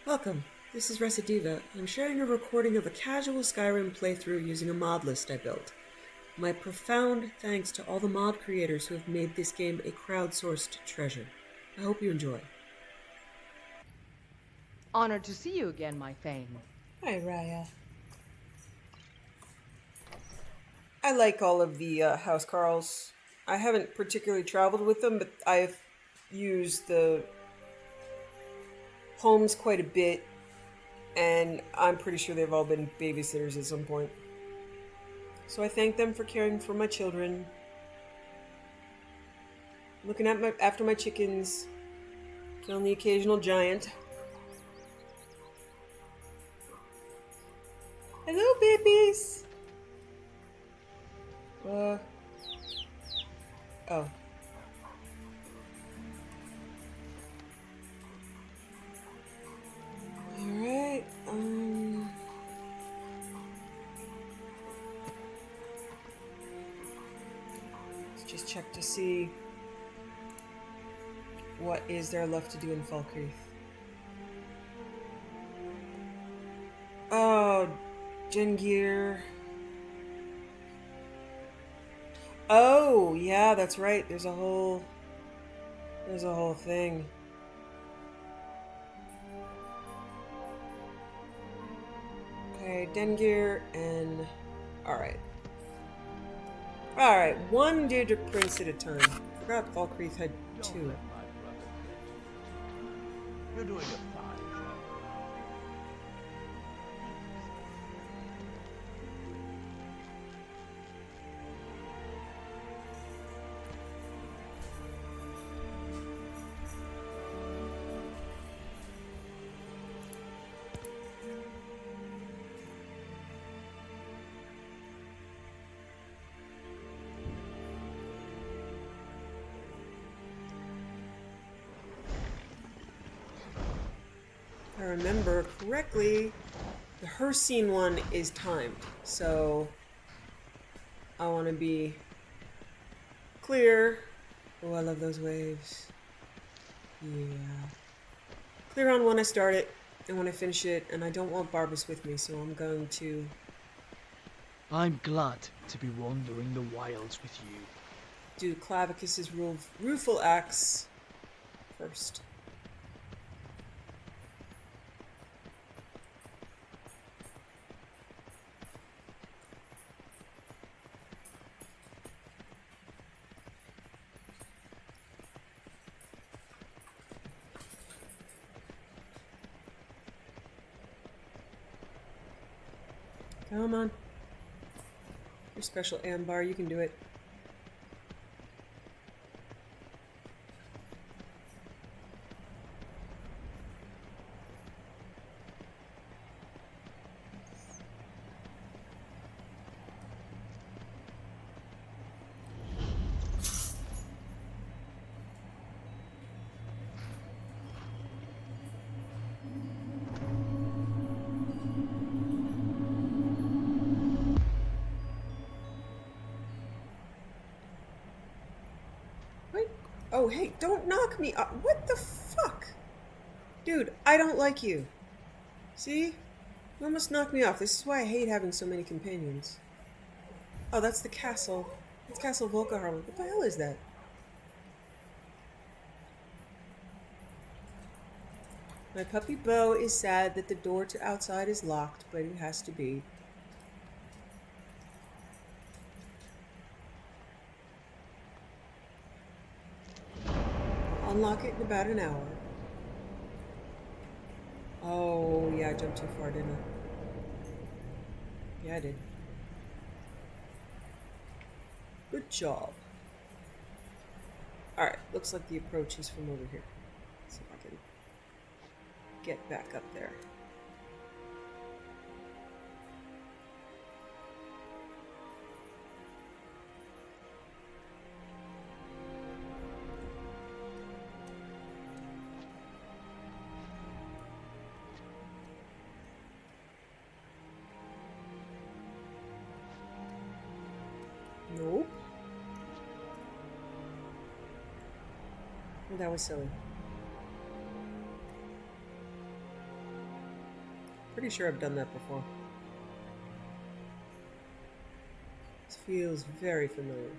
Welcome. This is Recidiva. I'm sharing a recording of a casual Skyrim playthrough using a mod list I built. My profound thanks to all the mod creators who have made this game a crowdsourced treasure. I hope you enjoy. Honored to see you again, my Thane. Hi, Raya. I like all of the housecarls. I haven't particularly traveled with them, but I've used the homes quite a bit, and I'm pretty sure they've all been babysitters at some point. So I thank them for caring for my children, looking after my chickens, killing the occasional giant. Hello, babies! Oh. Alright, let's just check to see what is there left to do in Falkreath. Oh, Jengir. Oh, yeah, that's right. There's a whole thing. Okay, Dengir and alright. Alright, one Daedric Prince at a time. I forgot Falkreath had two. You're doing a fine job. If I remember correctly, the Hercene one is timed, so I want to be clear. Oh, I love those waves. Yeah. Clear on when I start it and when I finish it, and I don't want Barbas with me, so I'm going to I'm glad to be wandering the wilds with you. do Clavicus's rueful axe first. Come on. Your special Ambar, you can do it. Oh, hey, don't knock me up. What the fuck? Dude, I don't like you. See? You almost knocked me off. This is why I hate having so many companions. Oh, that's the castle. It's Castle Volkahar. What the hell is that? My puppy Bo is sad that the door to outside is locked, but it has to be. I'll unlock it in about an hour. Oh, yeah, I jumped too far, didn't I? Yeah, I did. Good job. Alright, looks like the approach is from over here. Let's see if I can get back up there. Nope. Well, that was silly. Pretty sure I've done that before. This feels very familiar.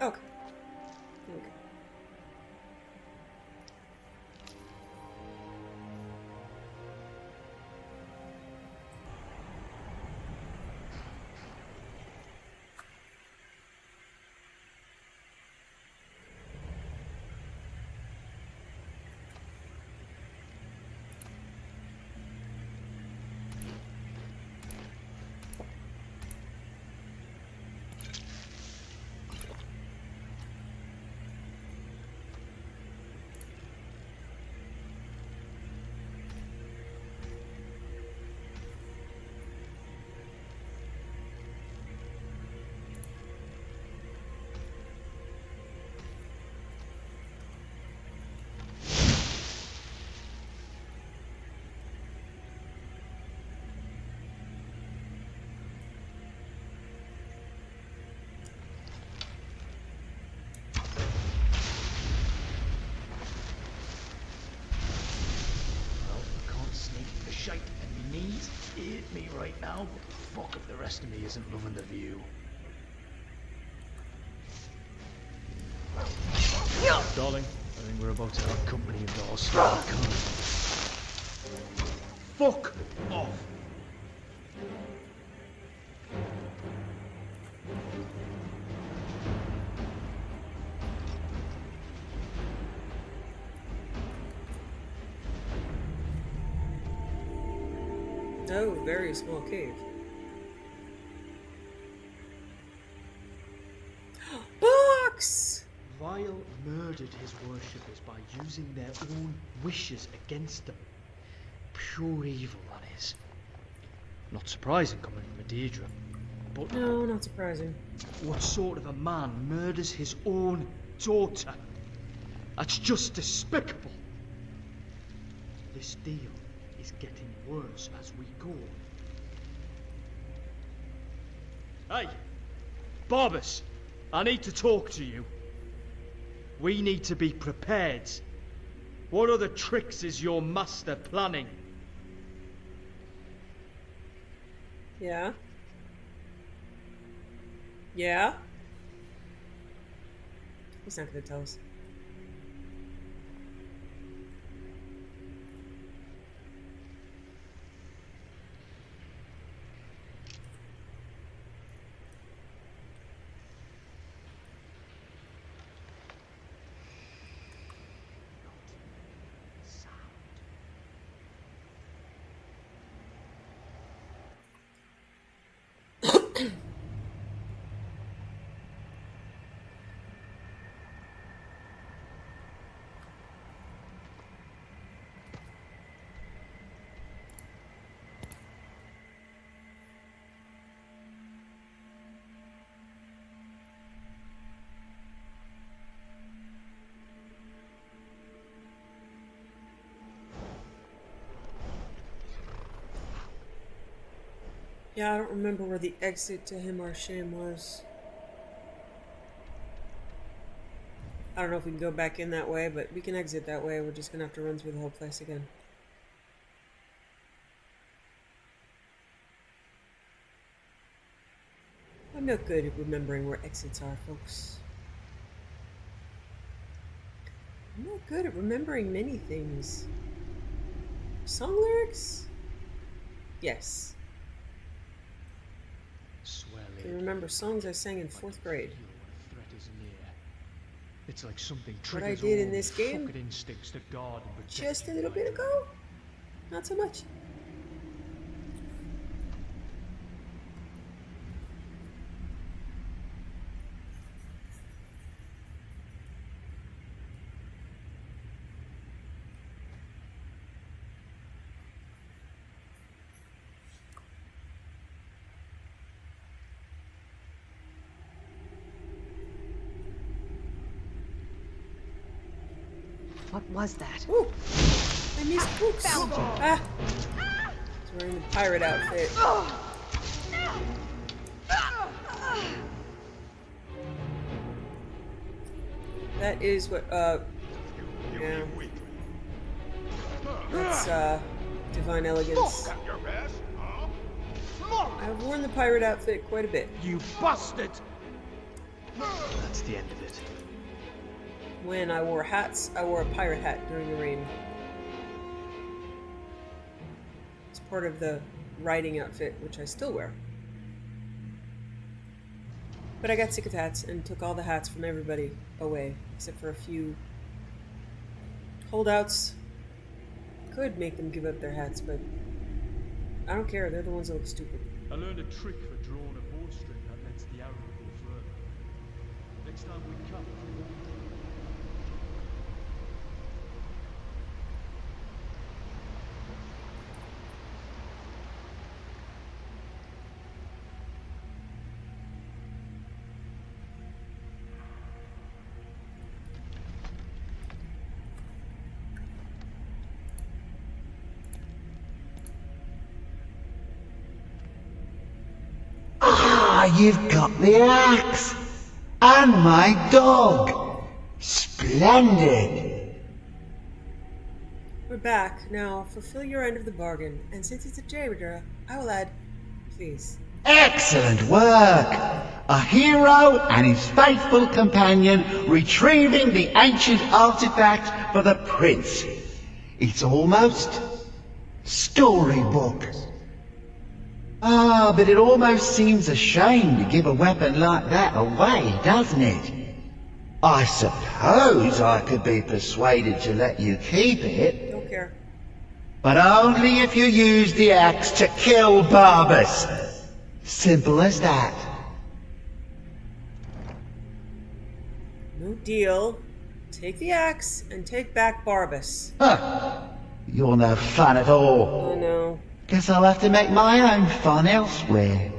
Okay. Okay. Well, I can't sneak for shite, and my knees hate me right now, but fuck if the rest of me isn't loving the view. Darling, I think we're about to have company of our star kind. Fuck off! Oh, very small cave. Box! Vile murdered his worshippers by using their own wishes against them. Pure evil, that is. Not surprising coming from a Deirdre. But No, not surprising. what sort of a man murders his own daughter? That's just despicable. This deal is getting worse as we go. Hey, Barbus, I need to talk to you. We need to be prepared. What other tricks is your master planning? Yeah? Yeah? He's not gonna tell us. Yeah, I don't remember where the exit to Himarshim was. I don't know if we can go back in that way, but we can exit that way. We're just gonna have to run through the whole place again. I'm not good at remembering where exits are, folks. I'm not good at remembering many things. Song lyrics? Yes. I can remember songs I sang in 4th grade. It's like something What I triggers did all in this these game fucking instincts to guard and protect just a you little by bit the ago, not so much. What was that? Ooh, I missed books. Ah, he's wearing the pirate outfit. That is what, yeah. That's, divine elegance. I've worn the pirate outfit quite a bit. You bastard! That's the end of it. When I wore hats, I wore a pirate hat during the rain. It's part of the riding outfit, which I still wear. But I got sick of hats and took all the hats from everybody away, except for a few holdouts. Could make them give up their hats, but I don't care. They're the ones that look stupid. I learned a trick for drawing a bowstring that lets the arrow go further. Next time we come. You've got the axe! And my dog! Splendid! We're back. Now, fulfill your end of the bargain. And since it's a Jabadra, I will add, please. Excellent work! A hero and his faithful companion retrieving the ancient artifact for the prince. It's almost storybook. Ah, but it almost seems a shame to give a weapon like that away, doesn't it? I suppose I could be persuaded to let you keep it. Don't care. But only if you use the axe to kill Barbas. Simple as that. No deal. Take the axe and take back Barbas. Huh. You're no fun at all. Oh no. Guess I'll have to make my own fun elsewhere.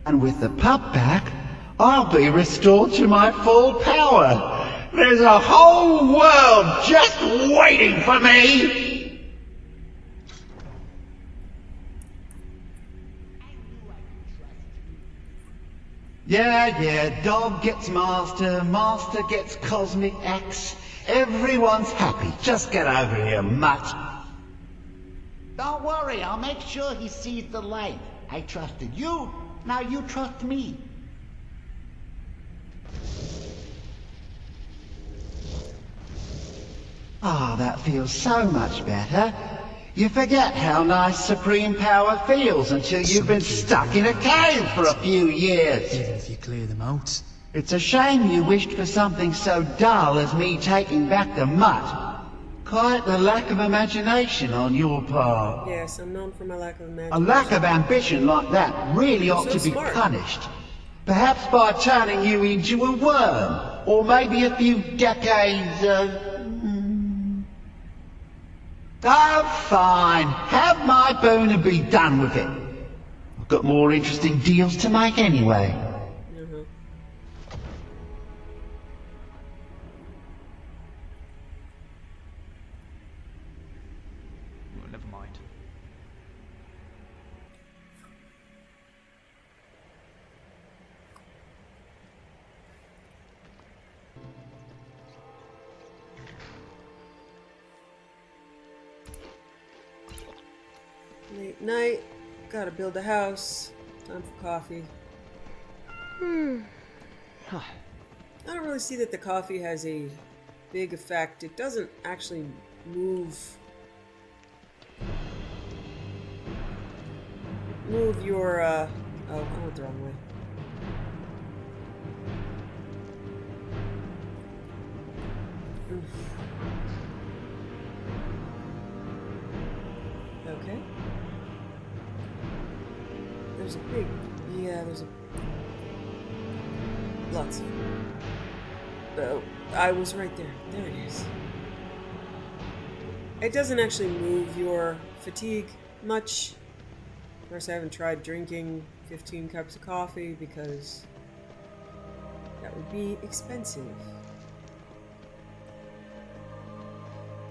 And with the pup back, I'll be restored to my full power. There's a whole world just waiting for me! Yeah, dog gets master, master gets cosmic axe. Everyone's happy. Just get over here, mutt. Don't worry, I'll make sure he sees the light. I trusted you, now you trust me. Ah, that feels so much better. You forget how nice supreme power feels until you've been stuck in a cave for a few years. Even if you clear them out. It's a shame you wished for something so dull as me taking back the mutt. Quite the lack of imagination on your part. Yes, I'm known for my lack of A imagination. lack of ambition like that really ought So to be smart. punished. Perhaps by turning you into a worm, or maybe a few decades of... Oh, fine. Have my boon and be done with it. I've got more interesting deals to make anyway. Well, never mind. Late night. Gotta build a house. Time for coffee. I don't really see that the coffee has a big effect. It doesn't actually move your oh, I went the wrong way. Oof. Okay. There's a big, yeah, there's a lots of. Oh, I was right there. There it is. It doesn't actually move your fatigue much. Of course, I haven't tried drinking 15 cups of coffee because that would be expensive.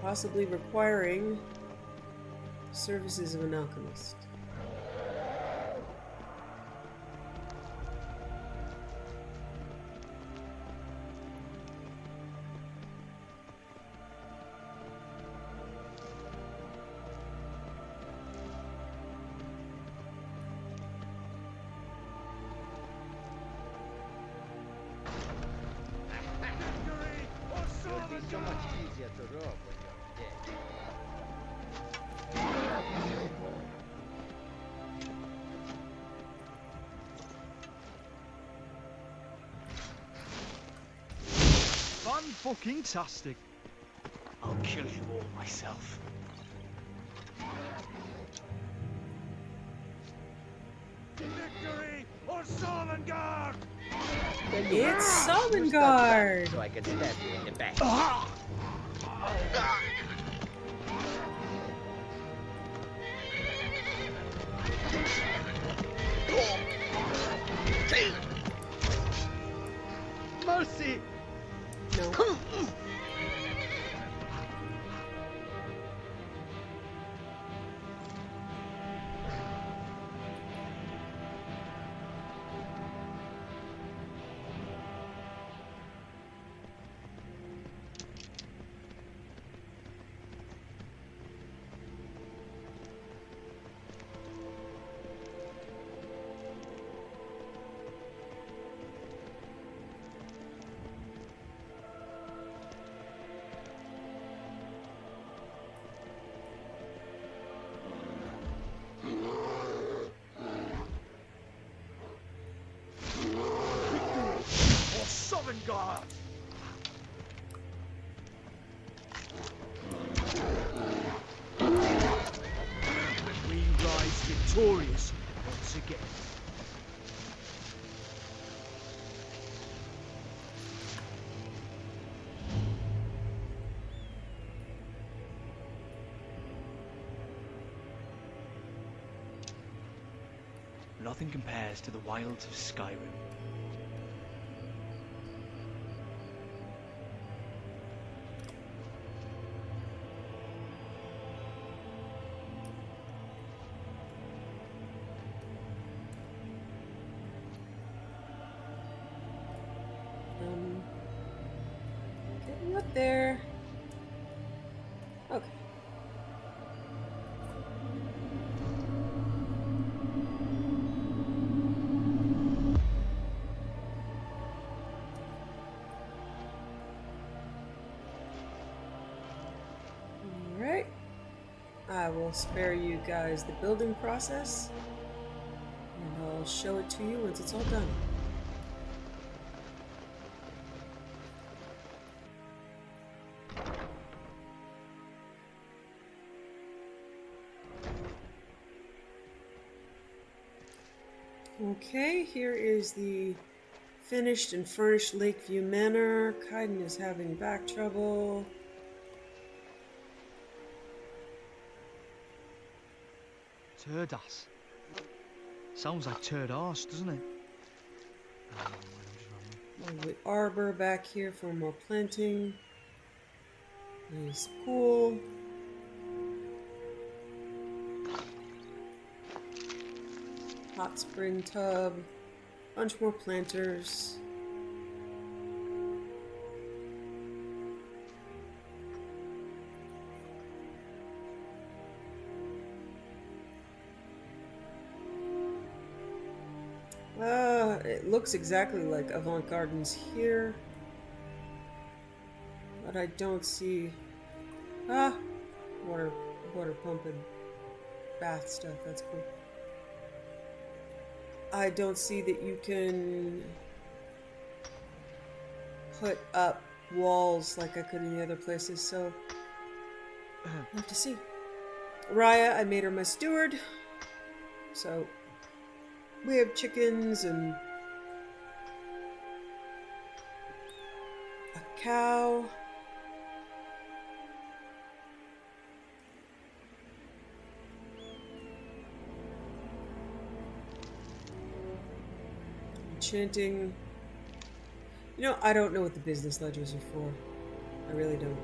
Possibly requiring services of an alchemist. so much easier to rub when you're dead. Fan-fucking-tastic. I'll kill you all myself. Victory or Sovngarde! It's You stop that Sovngarde! so I can stab you in the back. Mercy! No. Or Sovngarde! We rise victorious once again. Nothing compares to the wilds of Skyrim. Getting up there. Okay. Alright. I will spare you guys the building process, and I'll show it to you once it's all done. Okay, here is the finished and furnished Lakeview Manor. Kaidan is having back trouble. Turdas. Sounds like turd arse, doesn't it? Lovely arbor back here for more planting. Nice pool. Hot spring tub. Bunch more planters. It looks exactly like Avant Gardens here. But I don't see... water pump and bath stuff. That's cool. I don't see that you can put up walls like I could in the other places, so we'll have to see. Raya, I made her my steward, so we have chickens and a cow. Enchanting. You know, I don't know what the business ledgers are for. I really don't.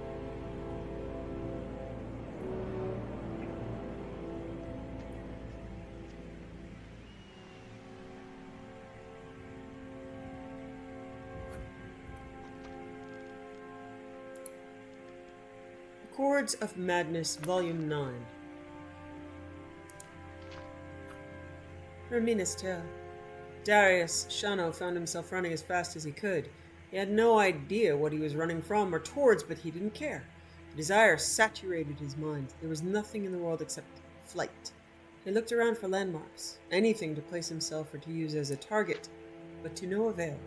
Chords of Madness, Volume 9. Ramina's tale. Darius Shano found himself running as fast as he could. He had no idea what he was running from or towards, but he didn't care. The desire saturated his mind. There was nothing in the world except flight. He looked around for landmarks, anything to place himself or to use as a target, but to no avail.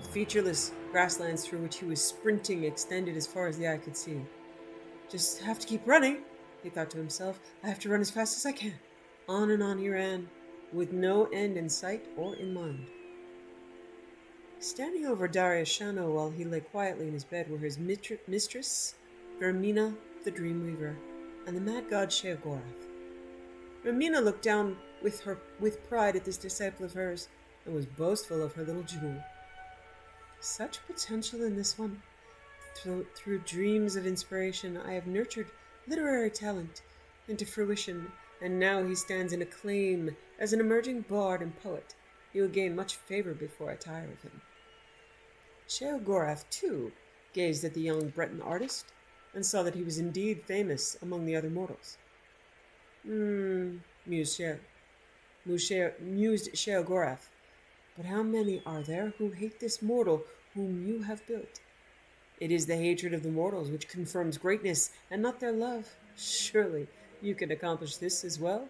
The featureless grasslands through which he was sprinting extended as far as the eye could see. Just have to keep running, he thought to himself. I have to run as fast as I can. On and on he ran, with no end in sight or in mind. Standing over Darius Shano while he lay quietly in his bed were his mistress, Vermina the Dreamweaver, and the mad god Sheogorath. Vermina looked down with pride at this disciple of hers, and was boastful of her little jewel. Such potential in this one. Through dreams of inspiration, I have nurtured literary talent into fruition, and now he stands in acclaim as an emerging bard and poet. He will gain much favor before I tire of him. Sheogorath, too, gazed at the young Breton artist, and saw that he was indeed famous among the other mortals. Mused Sheogorath. But how many are there who hate this mortal whom you have built? It is the hatred of the mortals which confirms greatness, and not their love. Surely you can accomplish this as well?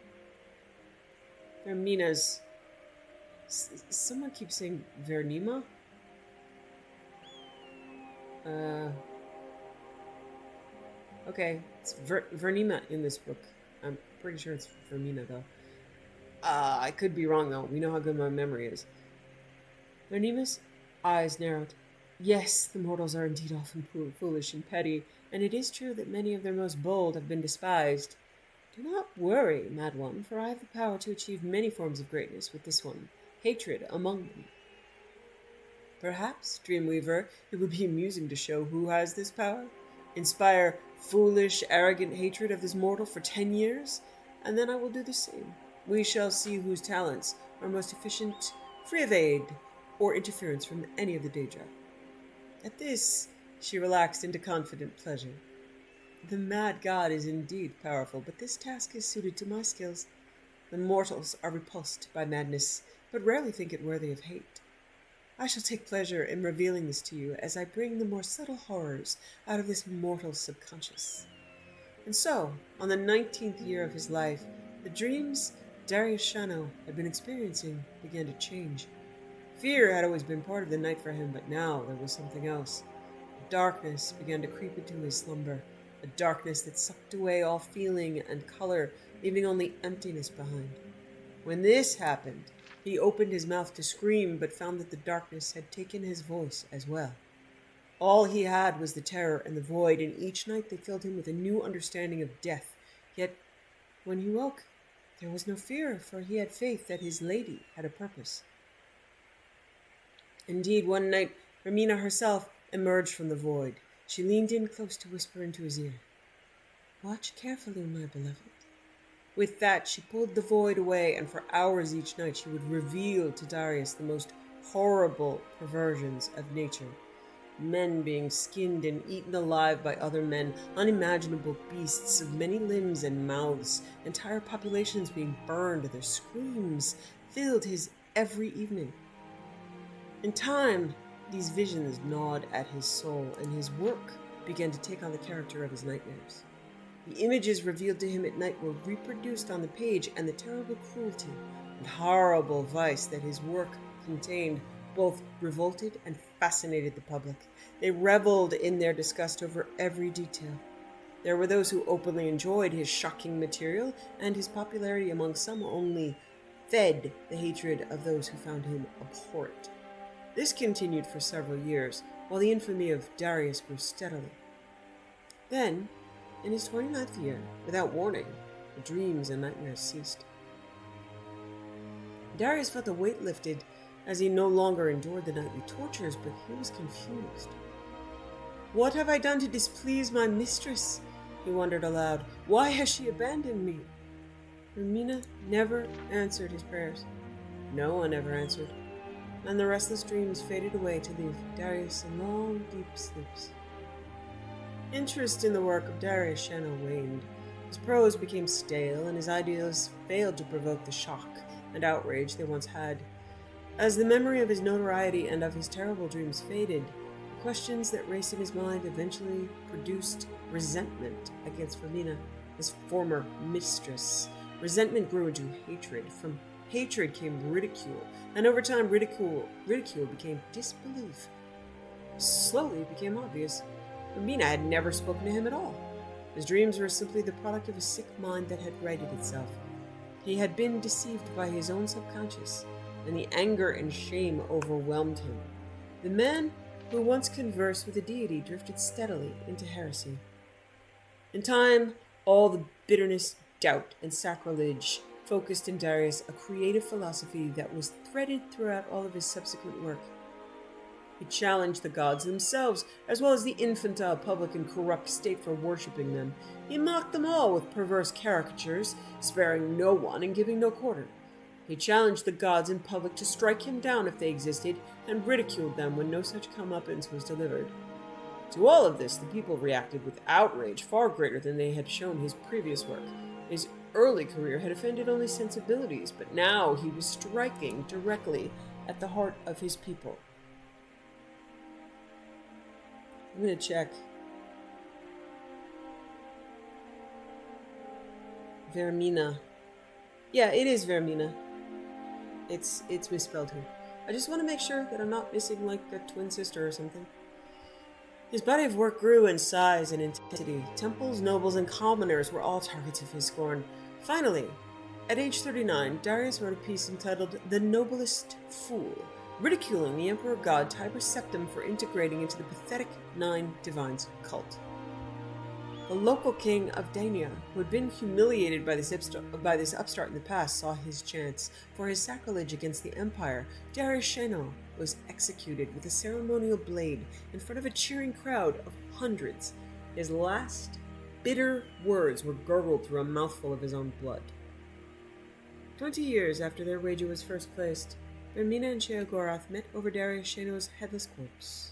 Vermina's... Someone keeps saying Vernima? Okay, it's Vernima in this book. I'm pretty sure it's Vermina, though. I could be wrong, though. We know how good my memory is. Vernima's eyes narrowed. Yes, the mortals are indeed often foolish and petty, and it is true that many of their most bold have been despised. Do not worry, mad one, for I have the power to achieve many forms of greatness with this one, hatred among them. Perhaps, Dreamweaver, it would be amusing to show who has this power. Inspire foolish, arrogant hatred of this mortal for 10 years, and then I will do the same. We shall see whose talents are most efficient, free of aid or interference from any of the Daedra. At this, she relaxed into confident pleasure. The mad god is indeed powerful, but this task is suited to my skills. The mortals are repulsed by madness, but rarely think it worthy of hate. I shall take pleasure in revealing this to you as I bring the more subtle horrors out of this mortal subconscious. And so, on the 19th year of his life, the dreams Darius Shano had been experiencing began to change. Fear had always been part of the night for him, but now there was something else. Darkness began to creep into his slumber, a darkness that sucked away all feeling and color, leaving only emptiness behind. When this happened, he opened his mouth to scream, but found that the darkness had taken his voice as well. All he had was the terror and the void, and each night they filled him with a new understanding of death. Yet, when he woke, there was no fear, for he had faith that his lady had a purpose. Indeed, one night, Vermina herself emerged from the void. She leaned in close to whisper into his ear, "Watch carefully, my beloved." With that, she pulled the void away, and for hours each night she would reveal to Darius the most horrible perversions of nature. Men being skinned and eaten alive by other men, unimaginable beasts of many limbs and mouths, entire populations being burned. Their screams filled his every evening. In time, these visions gnawed at his soul, and his work began to take on the character of his nightmares. The images revealed to him at night were reproduced on the page, and the terrible cruelty and horrible vice that his work contained both revolted and fascinated the public. They reveled in their disgust over every detail. There were those who openly enjoyed his shocking material, and his popularity among some only fed the hatred of those who found him abhorrent. This continued for several years, while the infamy of Darius grew steadily. Then, in his 29th year, without warning, the dreams and nightmares ceased. Darius felt a weight lifted as he no longer endured the nightly tortures, but he was confused. "What have I done to displease my mistress?" he wondered aloud. "Why has she abandoned me?" Vermina never answered his prayers. No one ever answered, and the restless dreams faded away to leave Darius in long, deep sleeps. Interest in the work of Darius Shano waned. His prose became stale, and his ideas failed to provoke the shock and outrage they once had. As the memory of his notoriety and of his terrible dreams faded, questions that raced in his mind eventually produced resentment against Vermina, his former mistress. Resentment grew into hatred. From hatred came ridicule, and over time ridicule became disbelief. Slowly it became obvious. Vermina had never spoken to him at all. His dreams were simply the product of a sick mind that had righted itself. He had been deceived by his own subconscious, and the anger and shame overwhelmed him. The man who once conversed with a deity drifted steadily into heresy. In time, all the bitterness, doubt, and sacrilege focused in Darius a creative philosophy that was threaded throughout all of his subsequent work. He challenged the gods themselves, as well as the infantile public and corrupt state for worshipping them. He mocked them all with perverse caricatures, sparing no one and giving no quarter. He challenged the gods in public to strike him down if they existed, and ridiculed them when no such comeuppance was delivered. To all of this, the people reacted with outrage far greater than they had shown his previous work. His early career had offended only sensibilities, but now he was striking directly at the heart of his people. I'm gonna check. Vermina. Yeah, it is Vermina. It's misspelled here. I just want to make sure that I'm not missing like a twin sister or something. His body of work grew in size and intensity. Temples, nobles, and commoners were all targets of his scorn. Finally, at age 39, Darius wrote a piece entitled The Noblest Fool, ridiculing the Emperor God Tiber Septim for integrating into the pathetic Nine Divines cult. The local king of Dania, who had been humiliated by this upstart in the past, saw his chance. For his sacrilege against the Empire, Darius Shano was executed with a ceremonial blade in front of a cheering crowd of hundreds. His last bitter words were gurgled through a mouthful of his own blood. 20 years after their wager was first placed, Vermina and Sheogorath met over Darius Shano's headless corpse.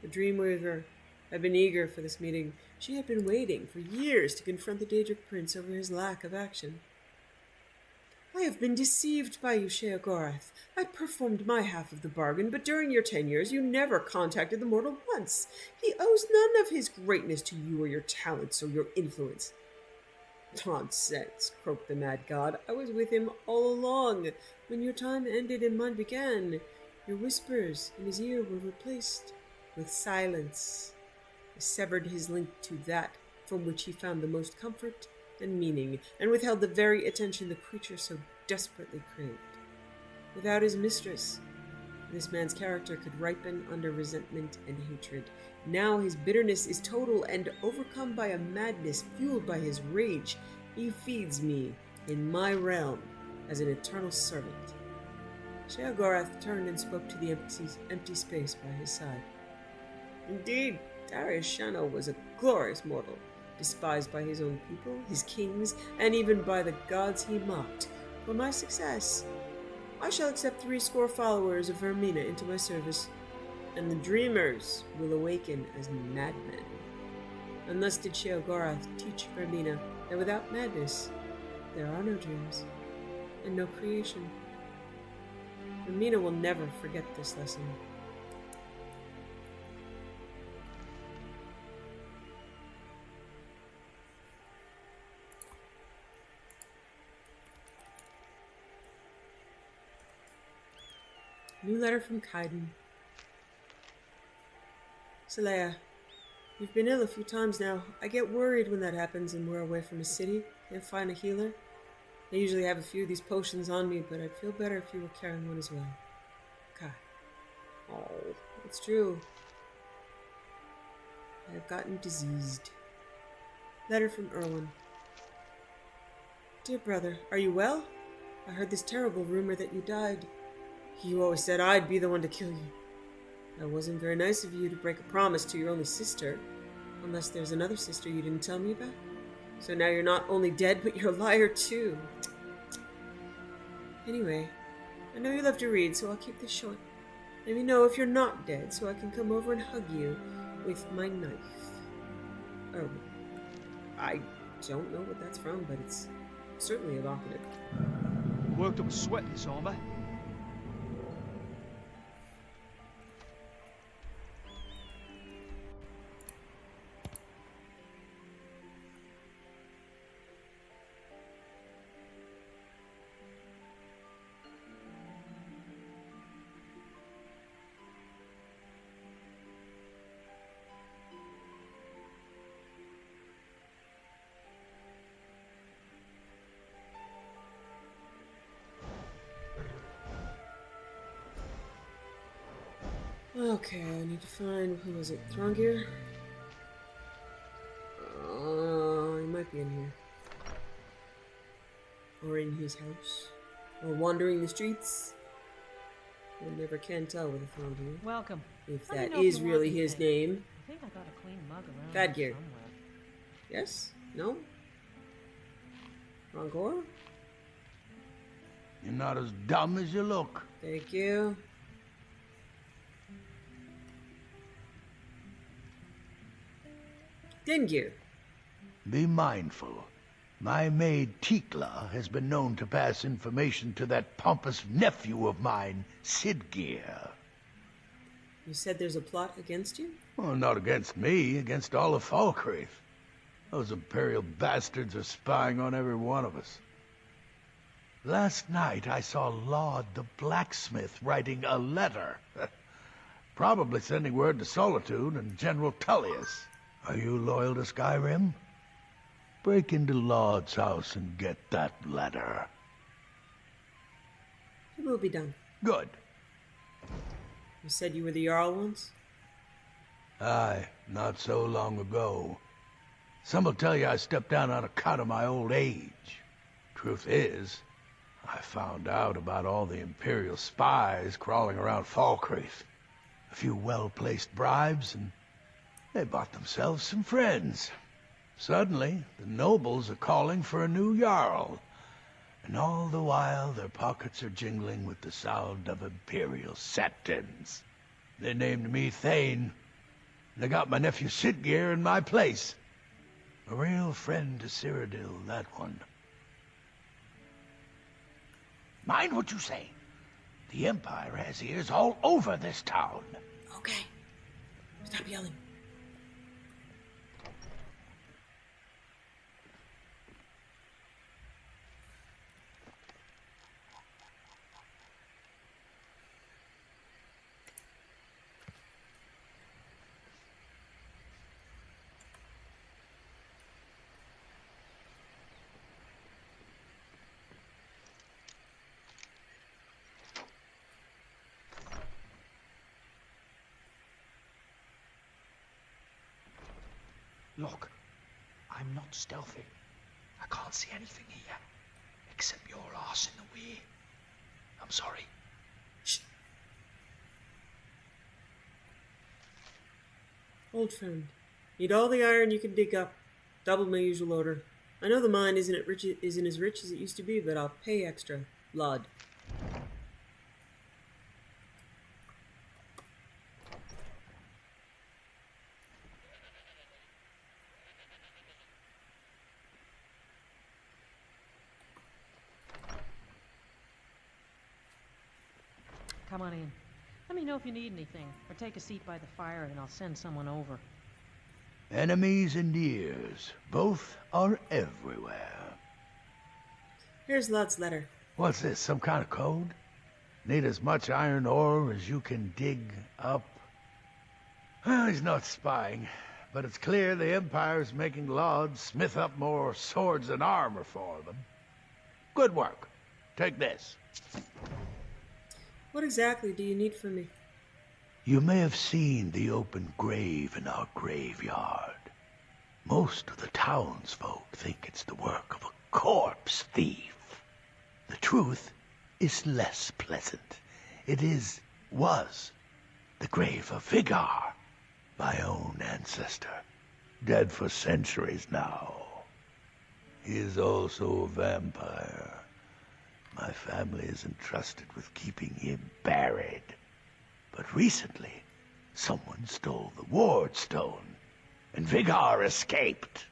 The Dreamweaver had been eager for this meeting. She had been waiting for years to confront the Daedric Prince over his lack of action. I have been deceived by you, Sheogorath. I performed my half of the bargain, but during your 10 years you never contacted the mortal once. He owes none of his greatness to you or your talents or your influence. Nonsense, croaked the mad god. I was with him all along. When your time ended and mine began, your whispers in his ear were replaced with silence. I severed his link to that from which he found the most comfort and meaning, and withheld the very attention the creature so desperately craved. Without his mistress, this man's character could ripen under resentment and hatred. Now his bitterness is total and overcome by a madness fueled by his rage. He feeds me in my realm as an eternal servant. Sheogorath turned and spoke to the empty space by his side. Indeed, Darius Shano was a glorious mortal, despised by his own people, his kings, and even by the gods he mocked. For my success, I shall accept 80 followers of Vermina into my service, and the dreamers will awaken as madmen. And thus did Sheogorath teach Vermina that without madness, there are no dreams, and no creation. Vermina will never forget this lesson. New letter from Kaidan. Saleya, you've been ill a few times now. I get worried when that happens and we're away from a city. Can't find a healer. I usually have a few of these potions on me, but I'd feel better if you were carrying one as well. Kai. Oh, it's true. I have gotten diseased. Letter from Erwin. Dear brother, are you well? I heard this terrible rumor that you died. You always said I'd be the one to kill you. That wasn't very nice of you to break a promise to your only sister. Unless there's another sister you didn't tell me about. So now you're not only dead, but you're a liar too. Anyway, I know you love to read, so I'll keep this short. Let me know if you're not dead, so I can come over and hug you with my knife. Oh, I don't know what that's from, but it's certainly evocative. Worked up a sweat this armor. Okay, I need to find, who was it? Throngir? He might be in here. Or in his house. Or wandering the streets. One never can tell with a Throngir. Welcome. If Let me that know if is you want really his anything. name. I think I got a clean mug around Bad here gear. somewhere. Yes? No? Rongor? You're not as dumb as you look. Thank you. Dingir. Be mindful. My maid Tikla has been known to pass information to that pompous nephew of mine, Sidgeir. You said there's a plot against you? Well, not against me, against all of Falkreath. Those Imperial bastards are spying on every one of us. Last night I saw Laud the blacksmith writing a letter. Probably sending word to Solitude and General Tullius. Are you loyal to Skyrim? Break into Laud's house and get that letter. It will be done. Good. You said you were the Jarl once? Aye, not so long ago. Some will tell you I stepped down on account of my old age. Truth is, I found out about all the Imperial spies crawling around Falkreath. A few well-placed bribes, and they bought themselves some friends. Suddenly, the nobles are calling for a new Jarl. And all the while, their pockets are jingling with the sound of Imperial satins. They named me Thane. They got my nephew Sidgeir in my place. A real friend to Cyrodiil, that one. Mind what you say. The Empire has ears all over this town. Okay. Stop yelling. Look, I'm not stealthy. I can't see anything here, except your arse in the way. I'm sorry. Old friend. Need all the iron you can dig up. Double my usual order. I know the mine isn't as rich as it used to be, but I'll pay extra. Blood. Come on in. Let me know if you need anything, or take a seat by the fire and I'll send someone over. Enemies and ears, both are everywhere. Here's Lod's letter. What's this, some kind of code? Need as much iron ore as you can dig up? Well, he's not spying, but it's clear the Empire's making Laud smith up more swords and armor for them. Good work. Take this. What exactly do you need from me? You may have seen the open grave in our graveyard. Most of the townsfolk think it's the work of a corpse thief. The truth is less pleasant. It was the grave of Vigar, my own ancestor, dead for centuries now. He is also a vampire. My family is entrusted with keeping him buried. But recently, someone stole the ward stone, and Vigar escaped.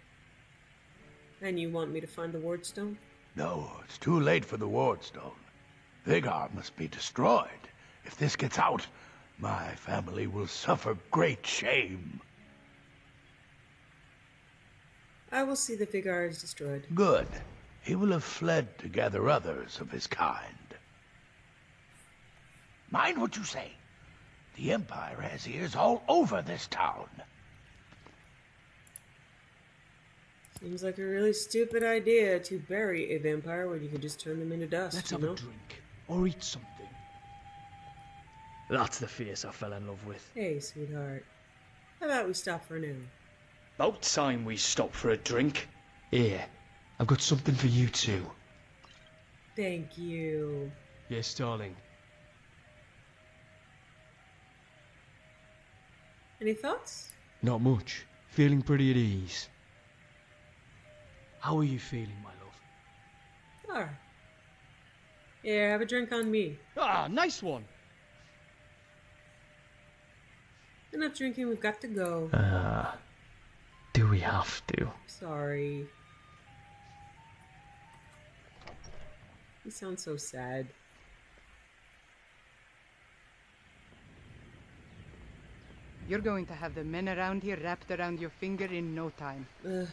And you want me to find the ward stone? No, it's too late for the ward stone. Vigar must be destroyed. If this gets out, my family will suffer great shame. I will see that Vigar is destroyed. Good. He will have fled to gather others of his kind. Mind what you say. The Empire has ears all over this town. Seems like a really stupid idea to bury a vampire when you can just turn them into dust, Let's you have know? a drink, or eat something. That's the face I fell in love with. Hey, sweetheart. How about we stop for now? About time we stopped for a drink. Here, I've got something for you too. Thank you. Yes, darling. Any thoughts? Not much. Feeling pretty at ease. How are you feeling, my love? Alright. Here, have a drink on me. Ah, nice one. Enough drinking, we've got to go. Do we have to? Sorry. You sound so sad. You're going to have the men around here wrapped around your finger in no time. Ugh.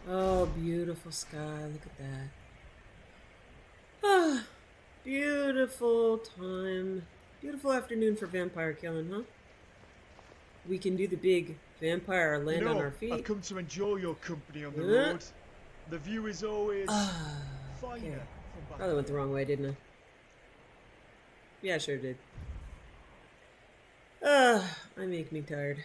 Oh, beautiful sky. Look at that. Ah, beautiful time. Beautiful afternoon for vampire killing, huh? We can do the big vampire land on our feet. I've come to enjoy your company on the Yeah. road. The view is always Ah, finer okay. from back. Probably went the wrong way, didn't I? Yeah, I sure did. I make me tired.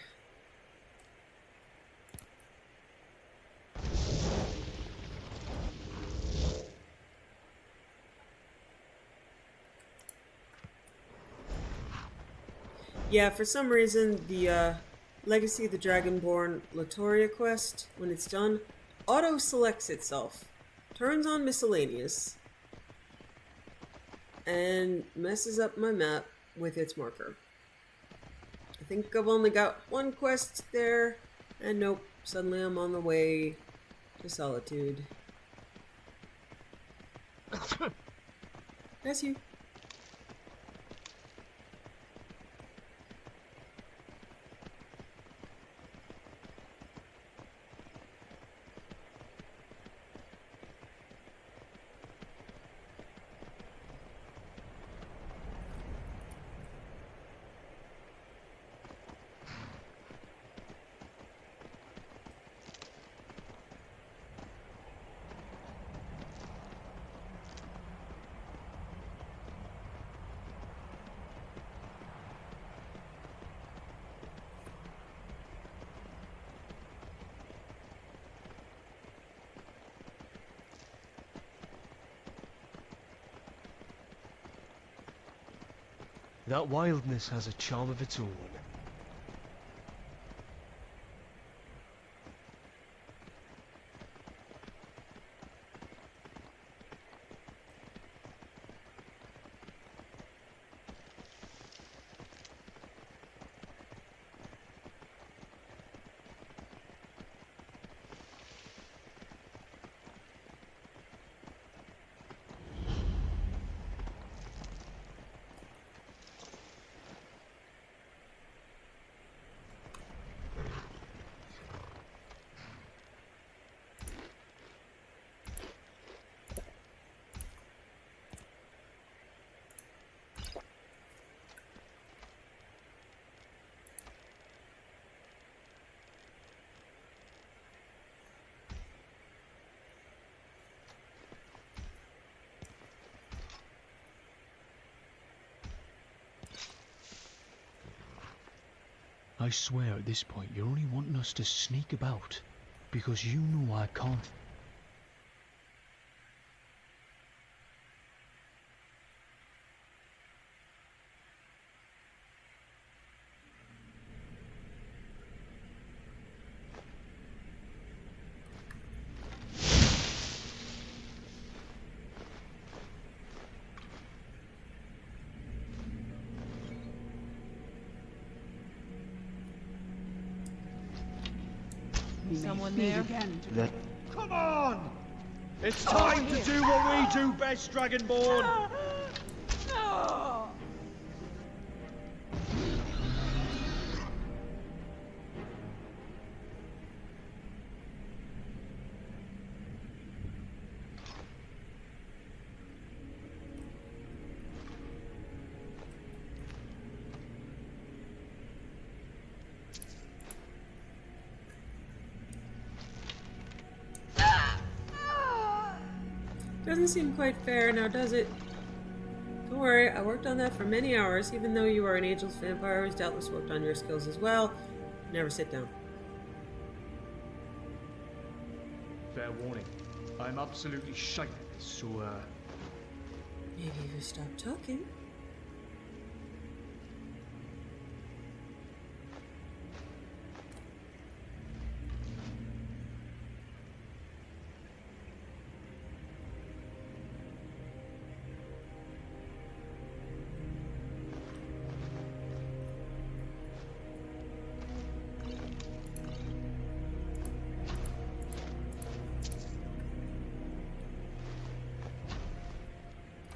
Yeah, for some reason, the Legacy of the Dragonborn Latoria quest, when it's done, auto-selects itself, turns on miscellaneous, and messes up my map with its marker. I think I've only got one quest there, and nope, suddenly I'm on the way to Solitude. That's you. That wildness has a charm of its own. I swear at this point you're only wanting us to sneak about because you know I can't. Someone there? That Come on! It's time to do what we do best, Dragonborn! No! Doesn't seem quite fair now, does it? Don't worry, I worked on that for many hours. Even though you are an ageless vampire who's doubtless worked on your skills as well. Never sit down. Fair warning. I'm absolutely shite at this, so, Maybe if you stop talking.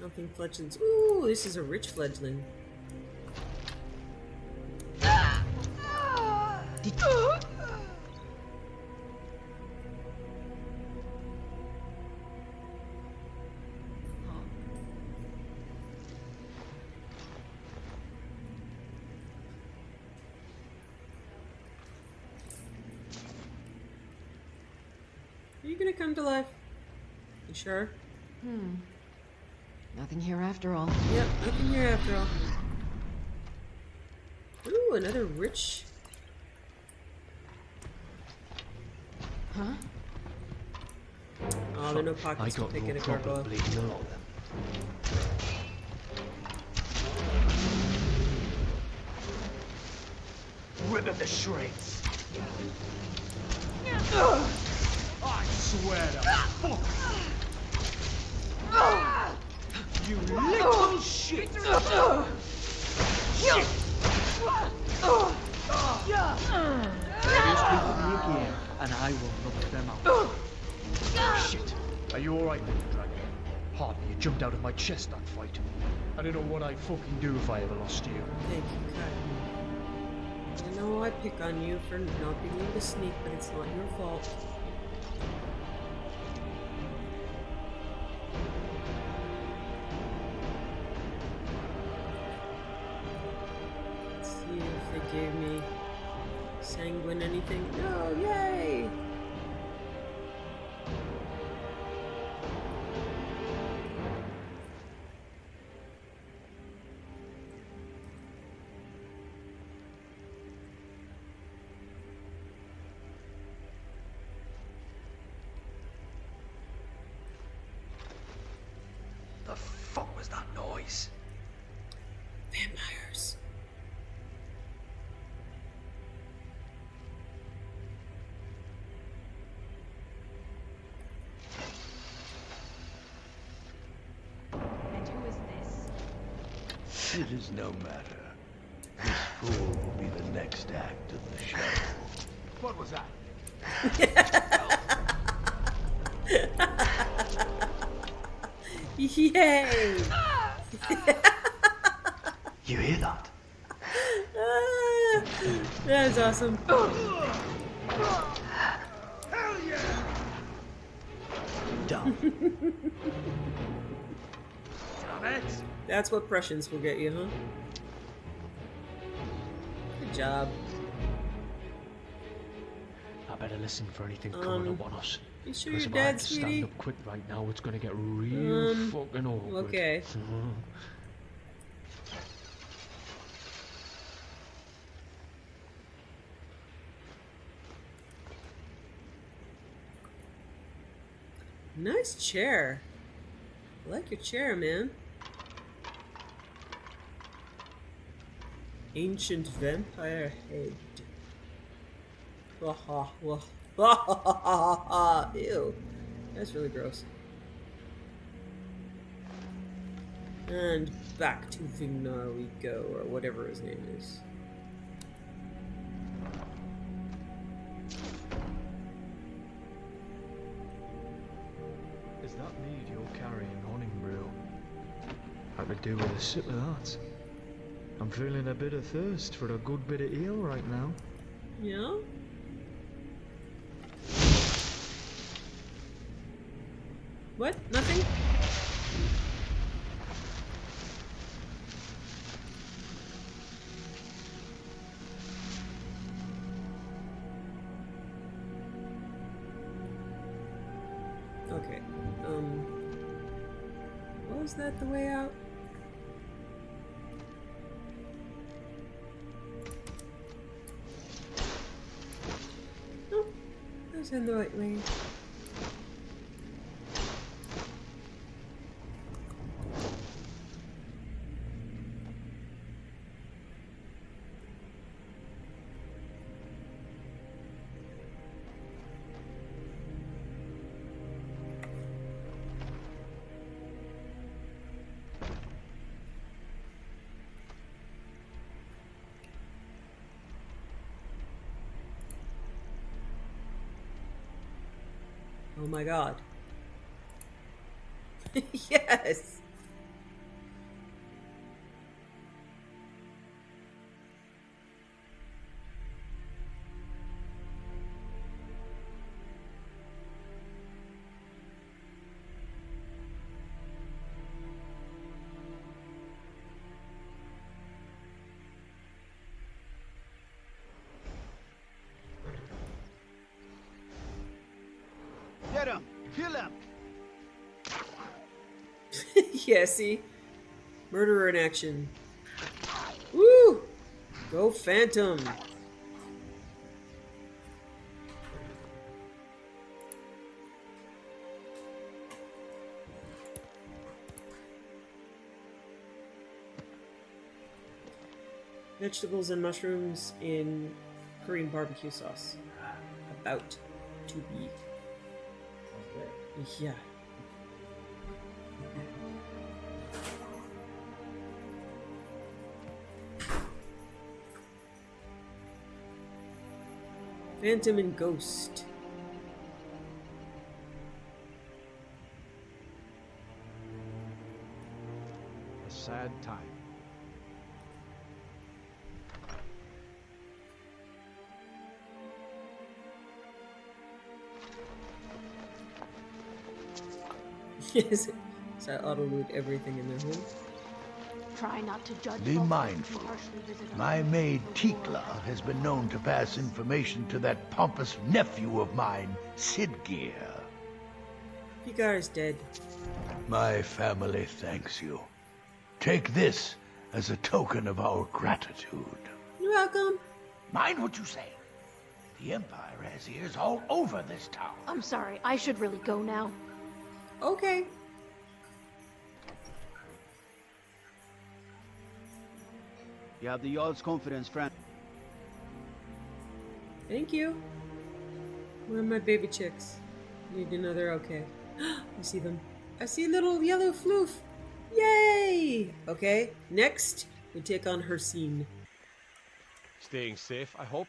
Nothing fledglings. Ooh, this is a rich fledgling. Are you gonna come to life? You sure? Nothing here after all. Yep, nothing here after all. Ooh, another rich. Huh? Oh, there are no pockets to pick in a gargoyle. Probably know them. Rip them to shreds. I swear to fuck you little shit! Shit! Just leave me again, and I will knock them out. Shit. Are you alright then, Dragon? Hardly you jumped out of my chest that fight. I don't know what I'd fucking do if I ever lost you. Thank you, Kaidan. I know I pick on you for not being able to sneak, but it's not your fault. Let's see if they gave me sanguine anything. No, yay! The fuck was that noise? Vampires. And who is this? It is no matter. This fool will be the next act of the show. What was that? Yay! You hear that? Ah, that is awesome. Hell yeah! Done. Damn it! That's what Prussians will get you, huh? Good job. I better listen for anything coming up on us. You sure Because you're if I have dead, to stand sweetie? up quick right now, it's gonna get real fucking awkward. Okay. Nice chair. I like your chair, man. Ancient vampire head. Wah wah wah. Ew. That's really gross. And back to Vignar we go, or whatever his name is. Is that mead you're carrying, Honey Brew? I could do with a sip of that. I'm feeling a bit of thirst for a good bit of ale right now. Yeah? What? Nothing? Okay. Was that the way out? Nope. I was in the right way. Oh my god. Yes! Get him! Kill him! Yeah, see? Murderer in action. Woo! Go Phantom! Vegetables and mushrooms in Korean barbecue sauce. About to be. Yeah. Phantom and Ghost. A sad time. Yes. So I auto-loot everything in their home. Try not to judge. Be mindful. My maid Tikla has been known to pass information to that pompous nephew of mine, Sidgear. Pigar is dead. My family thanks you. Take this as a token of our gratitude. You're welcome. Mind what you say. The Empire has ears all over this town. I'm sorry, I should really go now. Okay. You have the Jarl's confidence, friend. Thank you. Where are my baby chicks? Need to know they're okay. I see them. I see little yellow floof. Yay! Okay, next we take on Hercine. Staying safe, I hope.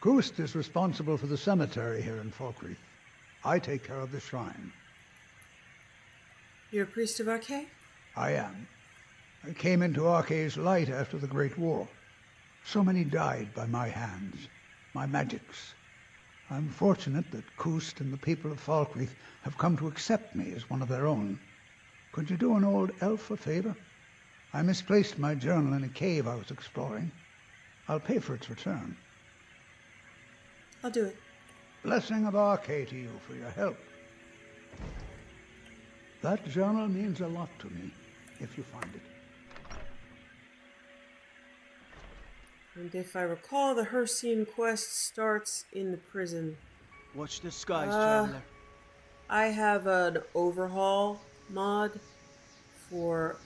Kust is responsible for the cemetery here in Falkreath. I take care of the shrine. You're a priest of Arche? I am. I came into Arche's light after the Great War. So many died by my hands, my magics. I'm fortunate that Kust and the people of Falkreath have come to accept me as one of their own. Could you do an old elf a favor? I misplaced my journal in a cave I was exploring. I'll pay for its return. I'll do it. Blessing of Arche to you for your help. That journal means a lot to me, if you find it. And if I recall, the Hercine quest starts in the prison. Watch the skies, traveler. I have an overhaul mod for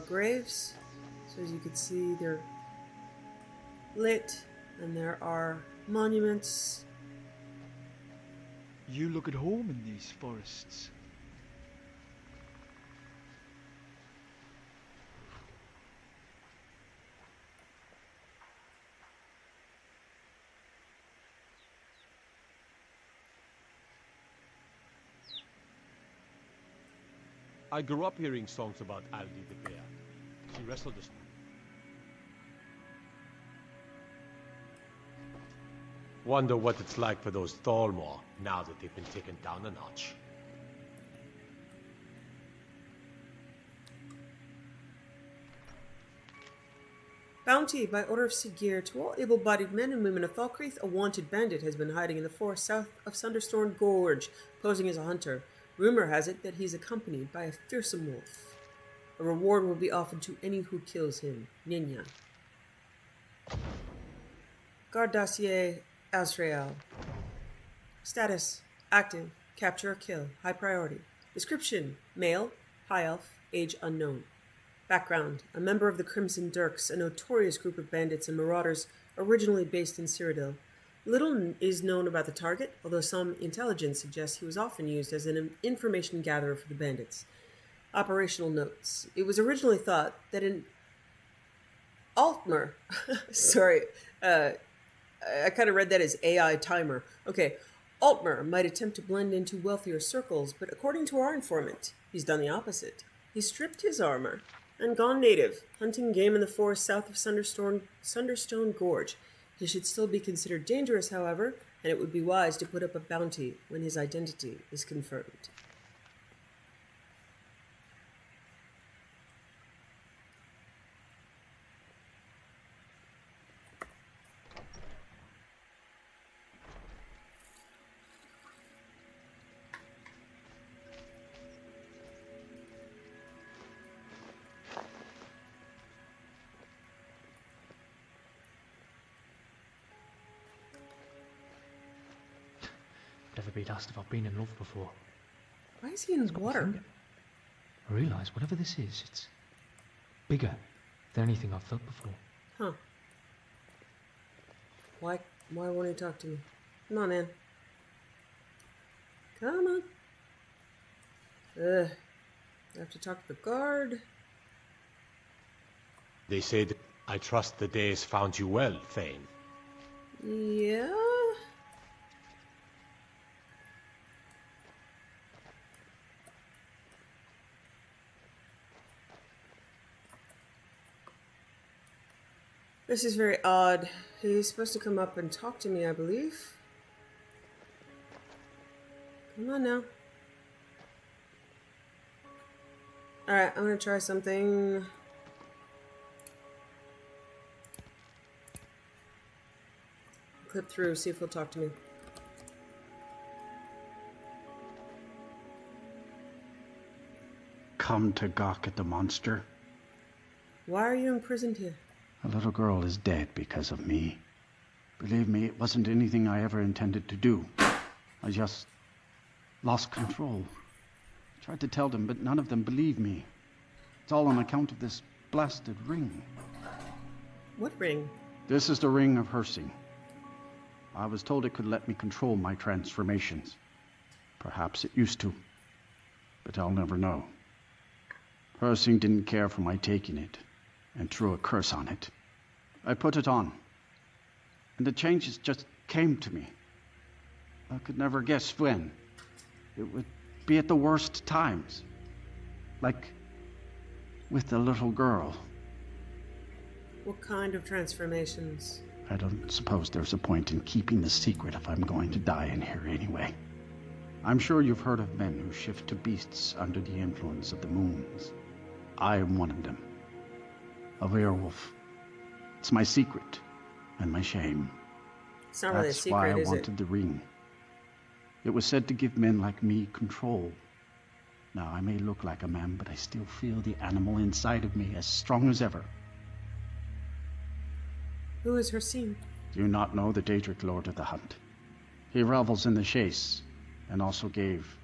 graves. So as you can see, they're lit, and there are monuments. You look at home in these forests. I grew up hearing songs about Aldi the bear. She wrestled us. Wonder what it's like for those Thalmor now that they've been taken down a notch. Bounty, by order of Sigir, to all able-bodied men and women of Falkreath, a wanted bandit has been hiding in the forest south of Sunderstorm Gorge, posing as a hunter. Rumor has it that he's accompanied by a fearsome wolf. A reward will be offered to any who kills him. Ninya. Guard dossier, Azrael. Status, active, capture or kill, high priority. Description, male, high elf, age unknown. Background, a member of the Crimson Dirks, a notorious group of bandits and marauders originally based in Cyrodiil. Little is known about the target, although some intelligence suggests he was often used as an information gatherer for the bandits. Operational notes. It was originally thought that an Altmer, sorry, I kind of read that as AI timer. Okay, Altmer might attempt to blend into wealthier circles, but according to our informant, he's done the opposite. He's stripped his armor and gone native, hunting game in the forest south of Sunderstone Gorge. He should still be considered dangerous, however, and it would be wise to put up a bounty when his identity is confirmed. Never been asked if I've been in love before. Why is he in water? I realise whatever this is, it's bigger than anything I've felt before. Huh. Why won't he talk to me? Come on, man. Come on. I have to talk to the guard. They say that I trust the days found you well, Thane. Yeah? This is very odd. He's supposed to come up and talk to me, I believe. Come on now. Alright, I'm gonna try something. Clip through, see if he'll talk to me. Come to gawk at the monster. Why are you imprisoned here? A little girl is dead because of me. Believe me, it wasn't anything I ever intended to do. I just lost control. I tried to tell them, but none of them believed me. It's all on account of this blasted ring. What ring? This is the ring of Hersing. I was told it could let me control my transformations. Perhaps it used to, but I'll never know. Hersing didn't care for my taking it, and threw a curse on it. I put it on, and the changes just came to me. I could never guess when. It would be at the worst times. Like with the little girl. What kind of transformations? I don't suppose there's a point in keeping the secret if I'm going to die in here anyway. I'm sure you've heard of men who shift to beasts under the influence of the moons. I am one of them. A werewolf. It's my secret and my shame. It's not really a secret, That's why I is wanted the ring. It was said to give men like me control. Now, I may look like a man, but I still feel the animal inside of me as strong as ever. Who is Hersing? Do you not know the Daedric Lord of the Hunt? He revels in the chase, and also gave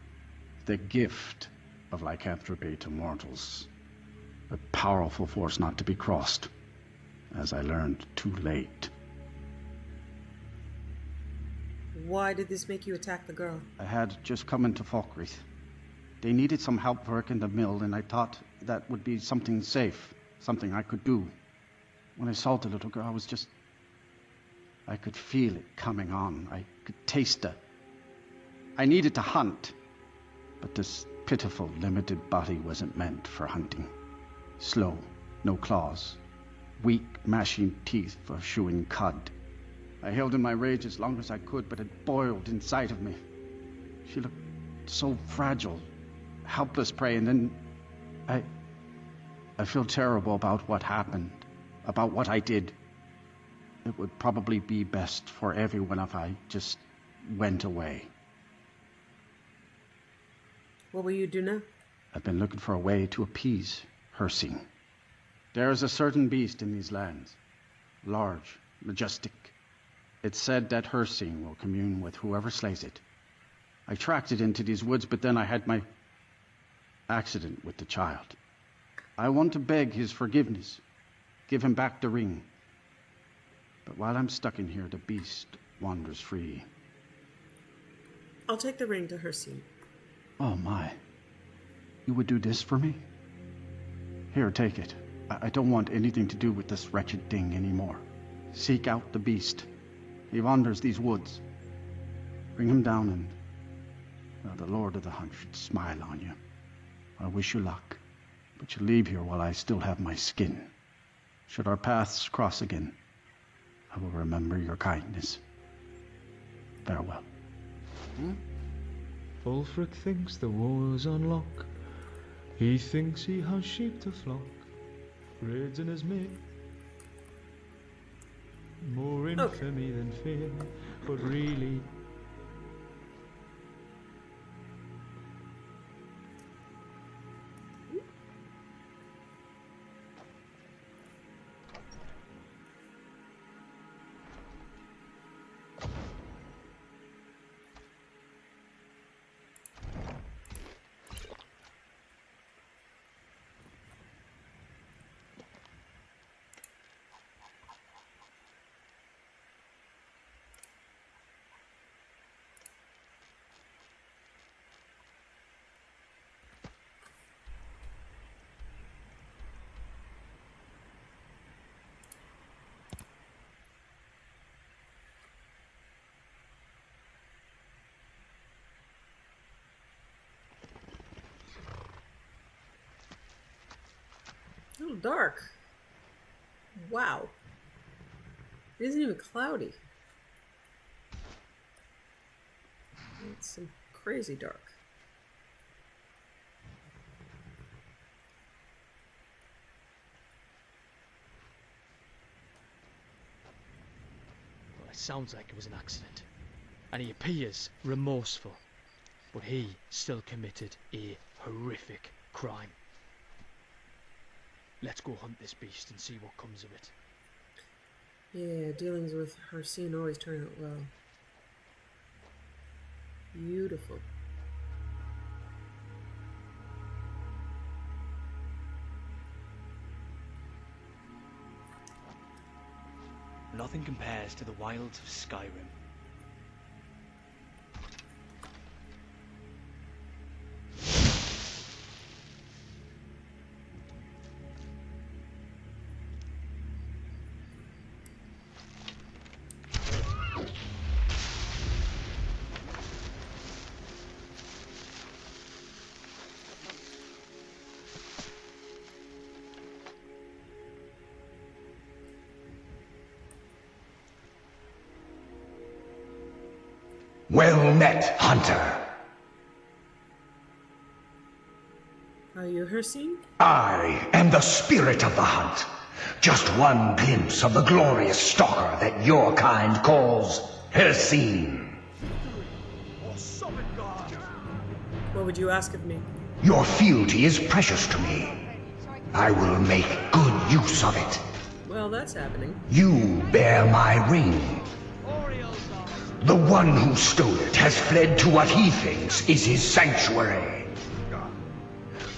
the gift of lycanthropy to mortals. A powerful force not to be crossed, as I learned too late. Why did this make you attack the girl? I had just come into Falkreath. They needed some help work in the mill, and I thought that would be something safe, something I could do. When I saw the little girl, I could feel it coming on. I could taste it. I needed to hunt, but this pitiful, limited body wasn't meant for hunting. Slow, no claws, weak, mashing teeth for chewing cud. I held in my rage as long as I could, but it boiled inside of me. She looked so fragile, helpless prey, and then I feel terrible about what happened, about what I did. It would probably be best for everyone if I just went away. What will you do now? I've been looking for a way to appease Hersing. There is a certain beast in these lands, large, majestic. It's said that Hersing will commune with whoever slays it. I tracked it into these woods, but then I had my accident with the child. I want to beg his forgiveness, give him back the ring. But while I'm stuck in here, the beast wanders free. I'll take the ring to Hersing. Oh my. You would do this for me? Here, take it. I don't want anything to do with this wretched thing anymore. Seek out the beast. He wanders these woods. Bring him down and... well, the Lord of the Hunt should smile on you. I wish you luck, but you leave here while I still have my skin. Should our paths cross again, I will remember your kindness. Farewell. Ulfric thinks the war's on lock. He thinks he has sheep to flock. Raids in his mane. More infamy than fear, but really... A little dark. Wow. It isn't even cloudy. It's some crazy dark. Well, it sounds like it was an accident. And he appears remorseful. But he still committed a horrific crime. Let's go hunt this beast and see what comes of it. Yeah, dealings with Hersing always turn out well. Beautiful. Nothing compares to the wilds of Skyrim. Well met, hunter. Are you Hersing? I am the spirit of the hunt. Just one glimpse of the glorious stalker that your kind calls Hersing. What would you ask of me? Your fealty is precious to me. I will make good use of it. Well, that's happening. You bear my ring. The one who stole it has fled to what he thinks is his sanctuary.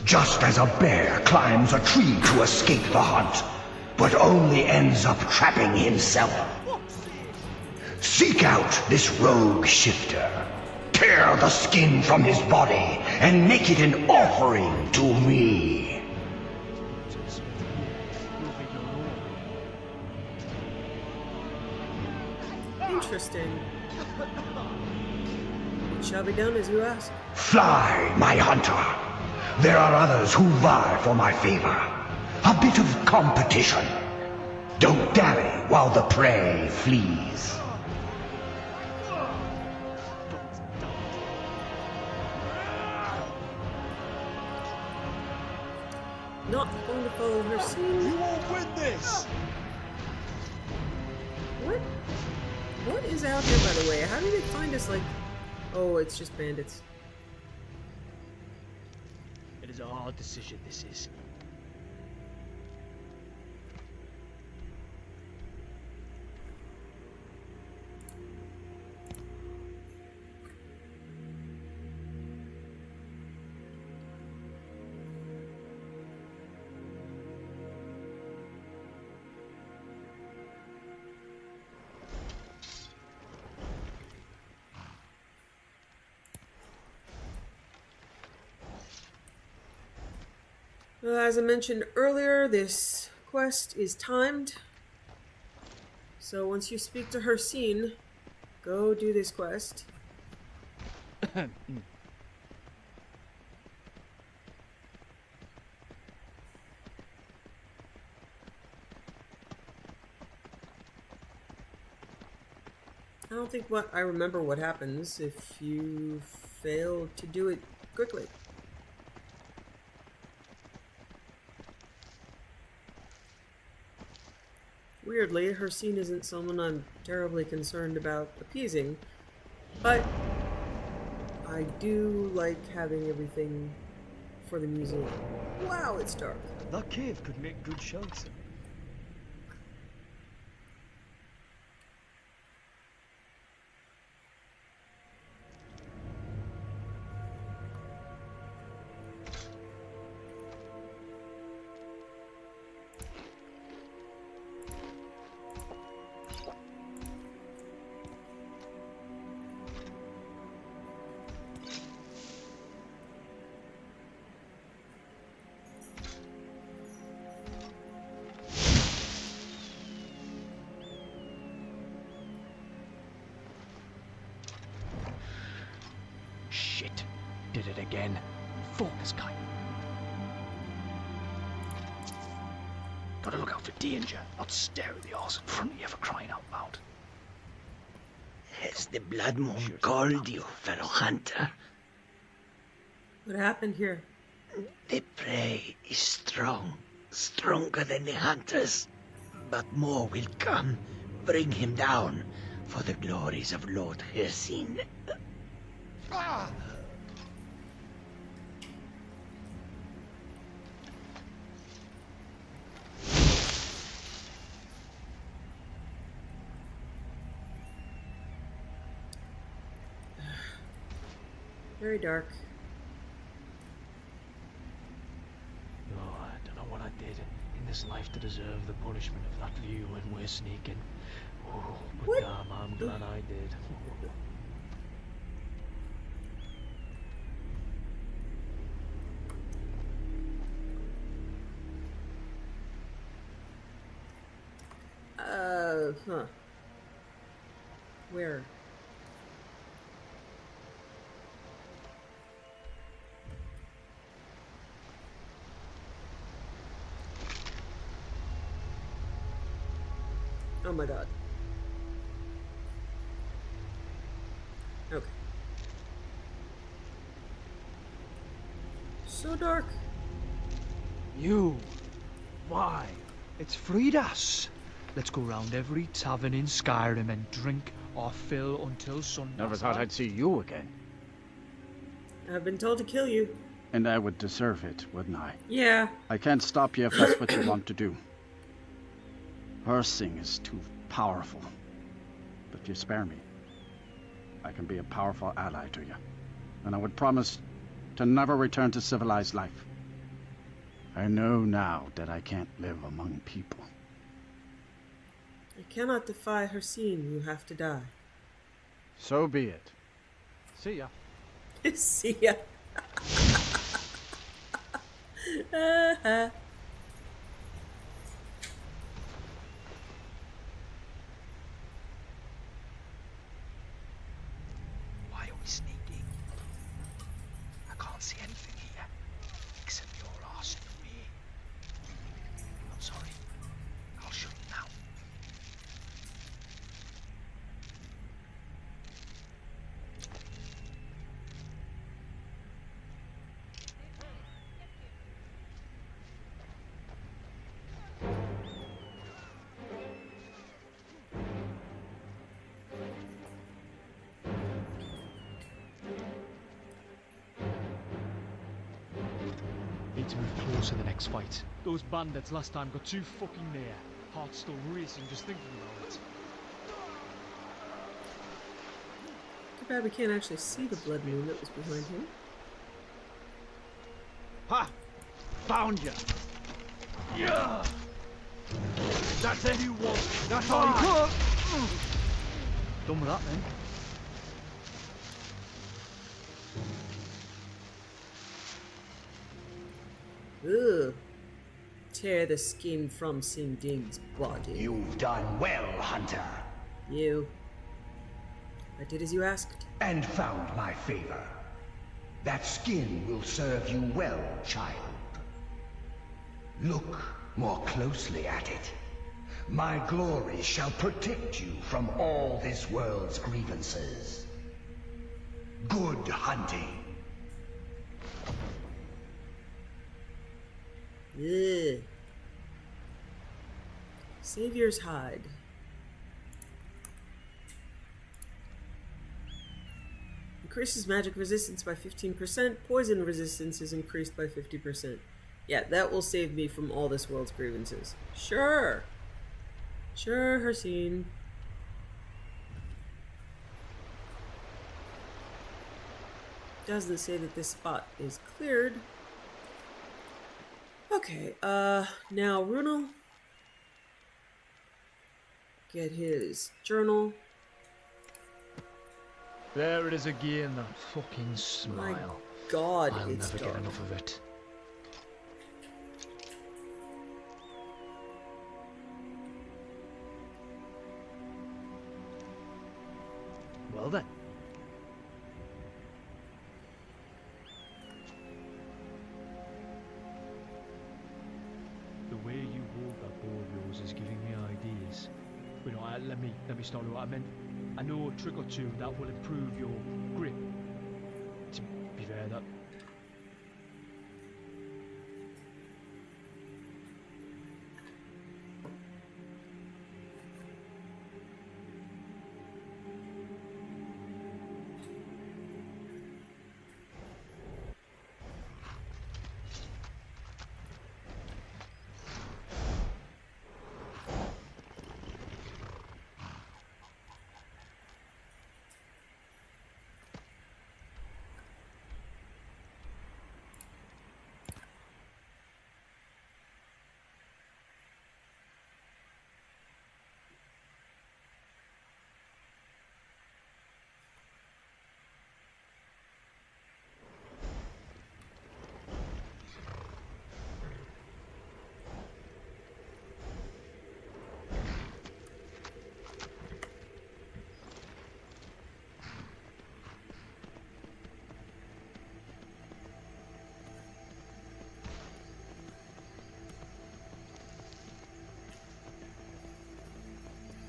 Just as a bear climbs a tree to escape the hunt, but only ends up trapping himself. Seek out this rogue shifter. Tear the skin from his body and make it an offering to me. Interesting. It shall be done as you ask. Fly, my hunter. There are others who vie for my favor. A bit of competition. Don't dally while the prey flees. Not going to follow her scene. You won't win this! What is out here, by the way? How did it find us, like... Oh, it's just bandits. It is a hard decision, this is. As I mentioned earlier, this quest is timed. So once you speak to her scene, go do this quest. I don't think I remember what happens if you fail to do it quickly. Weirdly, her scene isn't someone I'm terribly concerned about appeasing, but I do like having everything for the museum. Wow, it's dark. That cave could make good shelter. Shit. Did it again. Focus, Kaidan. Gotta look out for danger, not stare at the horse in front of you for crying out loud. Has the blood moon called you, fellow hunter? What happened here? The prey is strong, stronger than the hunters. But more will come. Bring him down for the glories of Lord Hircine. Very dark. Oh, I don't know what I did in this life to deserve the punishment of that view when we're sneaking. Oh, but What? damn, I'm glad I did. Huh. Where? Oh my god. Okay. So dark. You? Why? It's Fridas. Let's go round every tavern in Skyrim and drink our fill until sundown. Never thought I'd see you again. I've been told to kill you. And I would deserve it, wouldn't I? Yeah. I can't stop you if that's what you want to do. Hersing is too powerful. But if you spare me, I can be a powerful ally to you. And I would promise to never return to civilized life. I know now that I can't live among people. I cannot defy her scene. You have to die. So be it. See ya. See ya. Why are we sneaking? Need to move closer the next fight. Those bandits last time got too fucking near. Heart's still racing just thinking about it. Too bad we can't actually see the blood moon that was behind him. Ha! Found ya! Yeah! That's it you want! That's all you got! Done with that then. Ugh. Tear the skin from Sinding's body. You've done well, Hunter. You. I did as you asked. And found my favor. That skin will serve you well, child. Look more closely at it. My glory shall protect you from all this world's grievances. Good hunting. Ugh. Savior's hide. Increases magic resistance by 15%. Poison resistance is increased by 50%. Yeah, that will save me from all this world's grievances. Sure. Sure, Hercine. Doesn't say that this spot is cleared. Okay, now Runel. Get his journal. There it is again, that fucking smile. My God, I'll it's never dark. get enough of it. Well then. The way you hold that bow of yours is giving me ideas. But no, let me start with what I meant. I know a trick or two that will improve your grip. To be fair, that.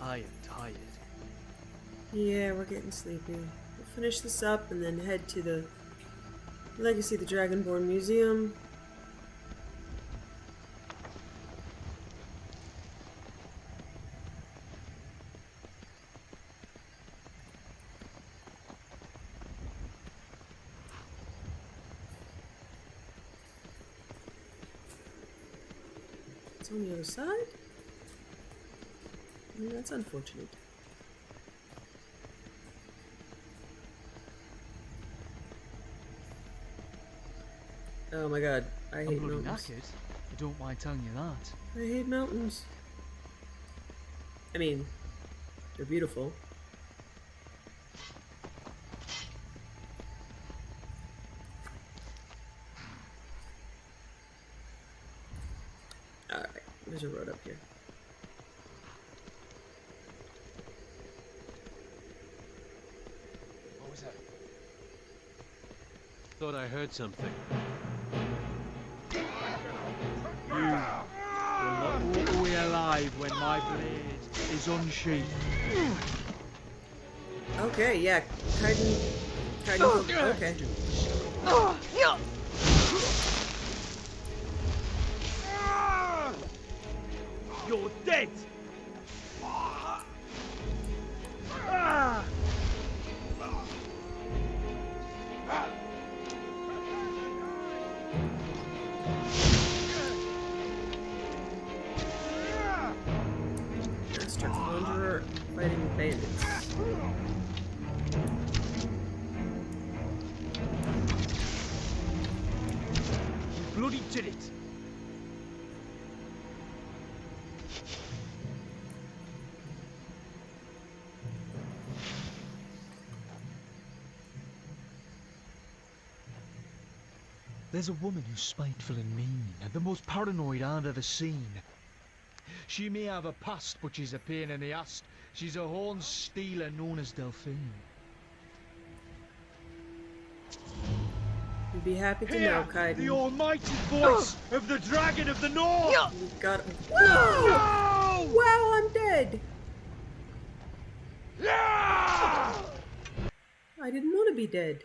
I am tired. Yeah, we're getting sleepy. We'll finish this up and then head to the Legacy of the Dragonborn Museum. It's on the other side? That's unfortunate. Oh my god, I hate I'm bloody mountains. knackered. I don't mind telling you that. I hate mountains. I mean, they're beautiful. Alright, there's a road up here. What was that? Thought I heard something. You will not walk away alive when my blade is unsheathed. Okay, yeah, Kaidan, okay. You're dead! bloody did it! There's a woman who's spiteful and mean, and the most paranoid I've ever seen. She may have a past, but she's a pain in the ass. She's a horn stealer known as Delphine. You'd be happy to know, Kaidan. The almighty voice of the Dragon of the North! You got it. Whoa! No! Wow, I'm dead! Yeah! I didn't want to be dead.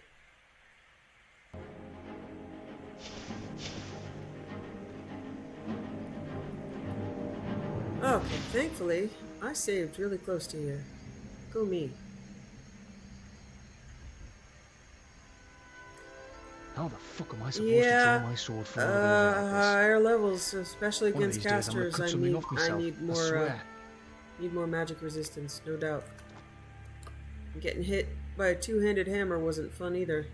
Okay, thankfully, I saved really close to here. Go me. How the fuck am I supposed to draw my sword from one of those like this? Higher levels, especially One of against these days I'm gonna casters. cut I something need, off myself, I need more magic resistance, no doubt. Getting hit by a two-handed hammer wasn't fun either.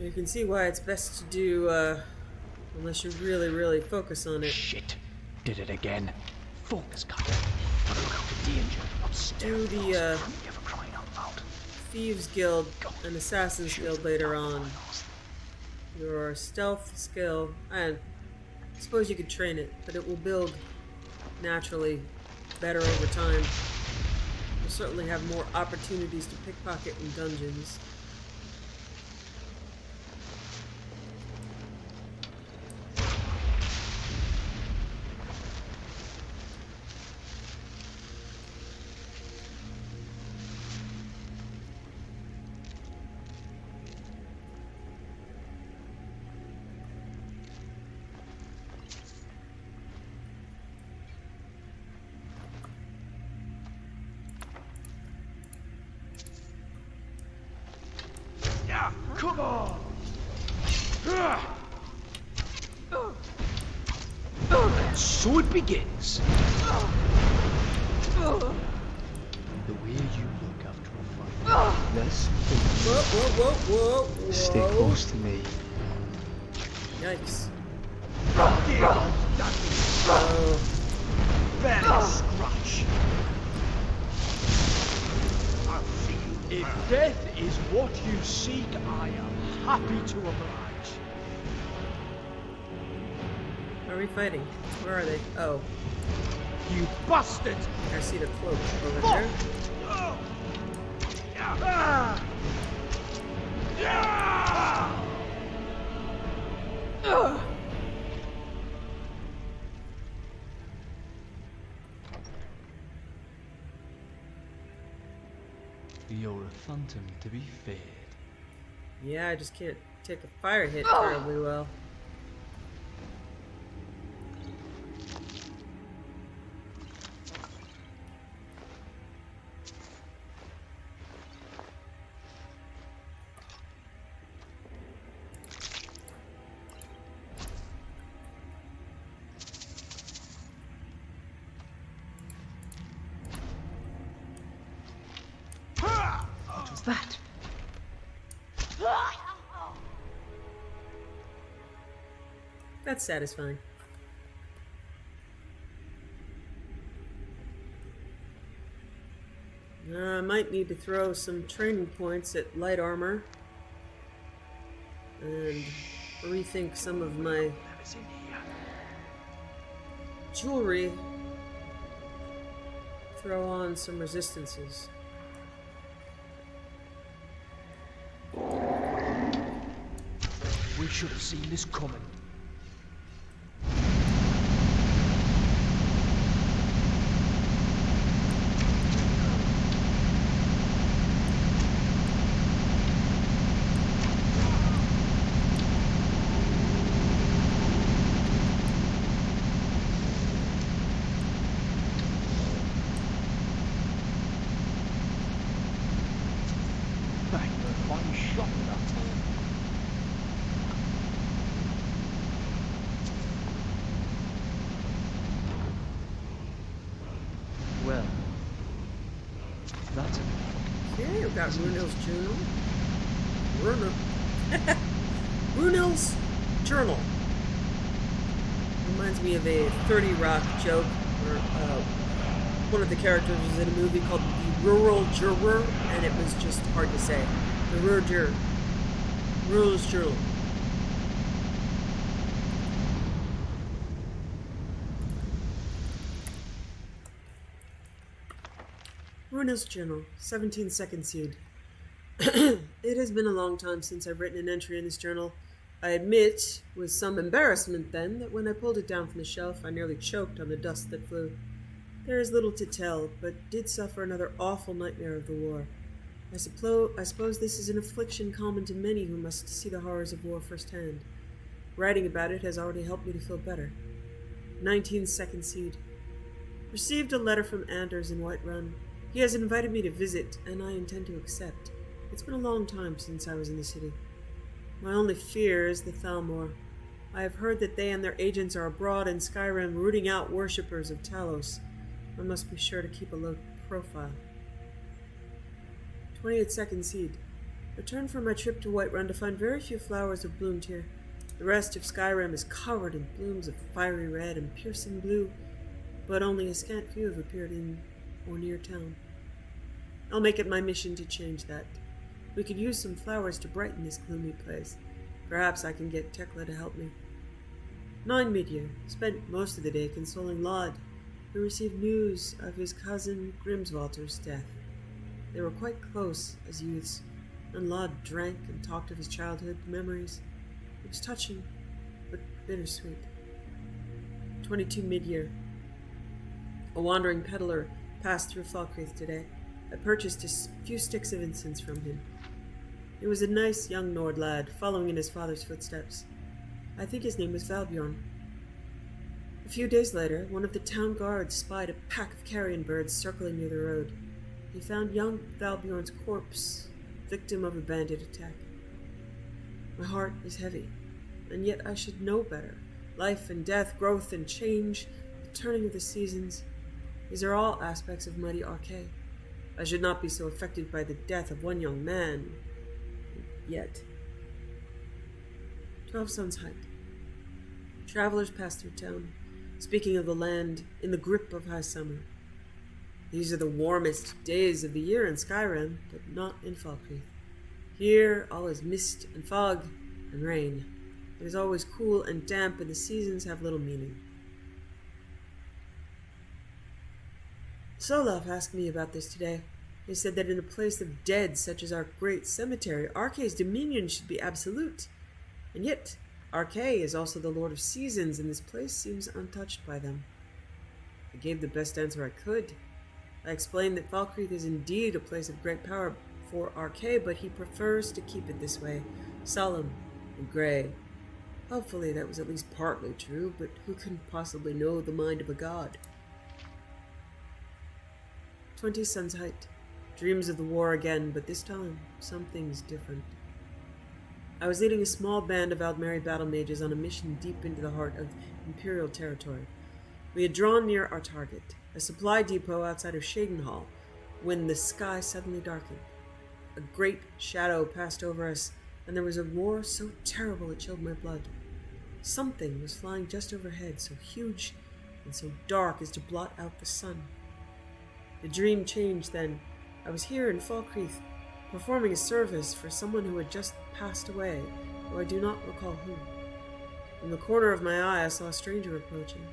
You can see why it's best to do, unless you really focus on it. Shit! Did it again. Focus, Kaidan. Look out for danger. Do the, Thieves Guild and Assassin's Guild later on. Your stealth skill, and I suppose you could train it, but it will build naturally better over time. You'll certainly have more opportunities to pickpocket in dungeons. Come on! And so it begins. The way you look after a fight. This. Whoa. Stay close to me. Yikes. Very scratch. I'll see you. If death is what you seek, I am happy to oblige. Are we fighting? Where are they? Oh. You bastard! I see the cloak over there. You're a phantom to be feared. Yeah, I just can't take a fire hit terribly well. What was that? That's satisfying. I might need to throw some training points at light armor. And rethink some of my jewelry. Throw on some resistances. We should have seen this coming. Well, that's it. Okay, we've got Runel's journal. Runel's journal. Reminds me of a 30 Rock joke where one of the characters was in a movie called The Rural Juror, and it was just hard to say. The Rural Juror. Runel's journal. Runel's journal, 17-second seed. It has been a long time since I've written an entry in this journal. I admit, with some embarrassment then, that when I pulled it down from the shelf, I nearly choked on the dust that flew. There is little to tell, but did suffer another awful nightmare of the war. I suppose this is an affliction common to many who must see the horrors of war firsthand. Writing about it has already helped me to feel better. 19-second seed. Received a letter from Anders in Whiterun. He has invited me to visit, and I intend to accept. It's been a long time since I was in the city. My only fear is the Thalmor. I have heard that they and their agents are abroad in Skyrim rooting out worshippers of Talos. I must be sure to keep a low profile. 28-second seed. Returned from my trip to Whiterun to find very few flowers have bloomed here. The rest of Skyrim is covered in blooms of fiery red and piercing blue, but only a scant few have appeared in or near town. I'll make it my mission to change that. We could use some flowers to brighten this gloomy place. Perhaps I can get Tekla to help me. 9 midyear. Spent most of the day consoling Lod, who received news of his cousin Grimswalter's death. They were quite close as youths, and Lod drank and talked of his childhood memories. It was touching, but bittersweet. 22 midyear. A wandering peddler passed through Falkreath today. I purchased a few sticks of incense from him. He was a nice young Nord lad, following in his father's footsteps. I think his name was Valbjorn. A few days later, one of the town guards spied a pack of carrion birds circling near the road. He found young Valbjorn's corpse, victim of a bandit attack. My heart is heavy, and yet I should know better. Life and death, growth and change, the turning of the seasons. These are all aspects of mighty Archay. I should not be so affected by the death of one young man. Yet. 12 Suns Height. Travelers pass through town, speaking of the land in the grip of high summer. These are the warmest days of the year in Skyrim, but not in Falkreath. Here, all is mist and fog and rain. It is always cool and damp, and the seasons have little meaning. Solaf asked me about this today. He said that in a place of dead such as our great cemetery, Archay's dominion should be absolute. And yet, Archay is also the Lord of Seasons, and this place seems untouched by them. I gave the best answer I could. I explained that Falkreath is indeed a place of great power for Archay, but he prefers to keep it this way, solemn and grey. Hopefully that was at least partly true, but who can possibly know the mind of a god? 20 Suns Height. Dreams of the war again, but this time, something's different. I was leading a small band of Aldmeri battle mages on a mission deep into the heart of Imperial territory. We had drawn near our target, a supply depot outside of Shadenhall, when the sky suddenly darkened. A great shadow passed over us, and there was a roar so terrible it chilled my blood. Something was flying just overhead, so huge and so dark as to blot out the sun. The dream changed then. I was here in Falkreath, performing a service for someone who had just passed away, though I do not recall who. In the corner of my eye, I saw a stranger approaching.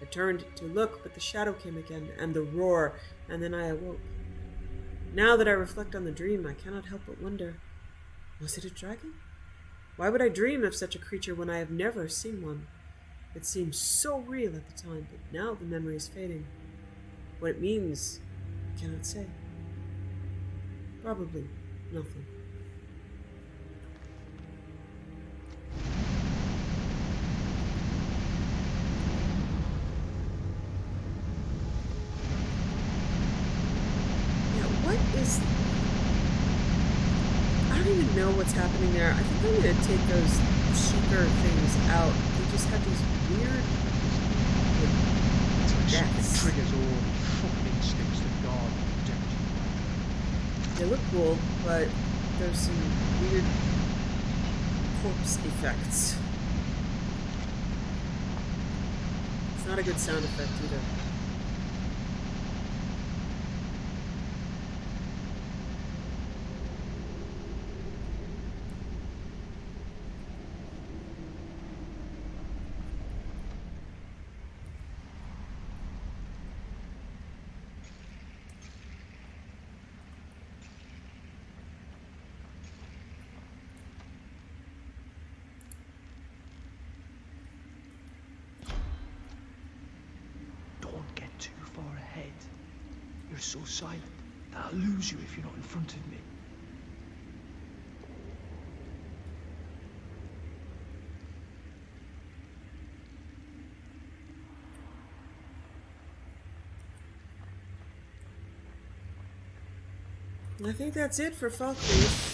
I turned to look, but the shadow came again, and the roar, and then I awoke. Now that I reflect on the dream, I cannot help but wonder, was it a dragon? Why would I dream of such a creature when I have never seen one? It seemed so real at the time, but now the memory is fading. What it means, I cannot say. Probably nothing. I don't even know what's happening there. I think I'm going to take those seeker things out. They just have these weird deaths. Triggers all fucking instincts that guard and protect you. They look cool, but there's some weird corpse effects. It's not a good sound effect either. You're so silent that I'll lose you if you're not in front of me. I think that's it for Falkreath.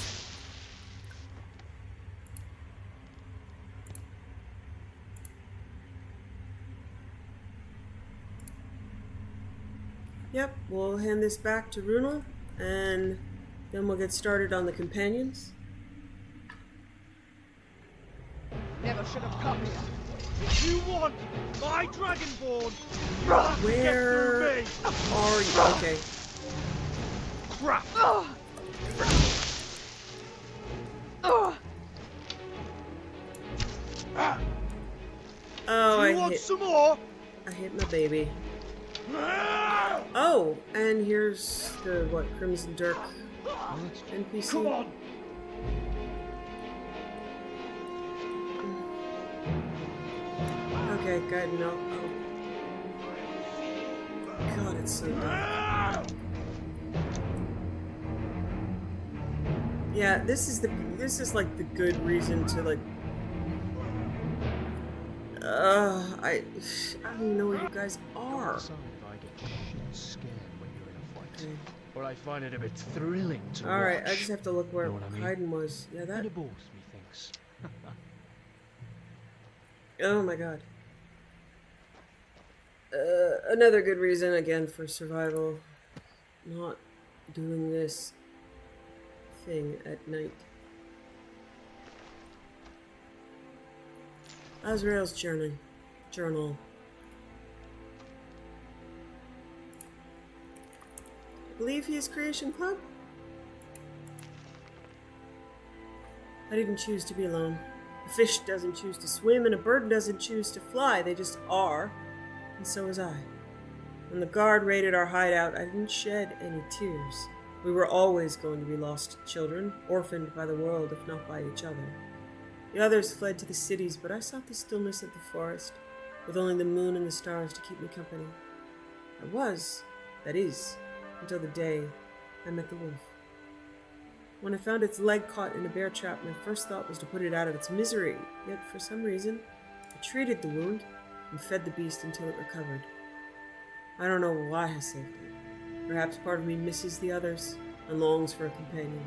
Yep, we'll hand this back to Runel, and then we'll get started on the companions. Never should have come here. If you want my Dragonborn, where are you? Okay. Crap. Oh, Do you want some more? I hit my baby. Oh, and here's the Crimson Dirk NPC. Come on. Okay, Kaidan, no. Oh. God, it's so dark. Yeah, this is like the good reason to like. I don't even know where you guys are. Okay. But I find it a bit thrilling to Alright, watch. I just have to look where Know what I mean? Kaidan was. Yeah, that. It bores me, thinks. Oh my god. Another good reason again for survival. Not doing this thing at night. Azrael's journal. I believe he is Creation Club? I didn't choose to be alone. A fish doesn't choose to swim and a bird doesn't choose to fly. They just are. And so was I. When the guard raided our hideout, I didn't shed any tears. We were always going to be lost children, orphaned by the world, if not by each other. The others fled to the cities, but I sought the stillness of the forest, with only the moon and the stars to keep me company. That is, until the day I met the wolf. When I found its leg caught in a bear trap, my first thought was to put it out of its misery, yet for some reason, I treated the wound and fed the beast until it recovered. I don't know why I saved it. Perhaps part of me misses the others and longs for a companion.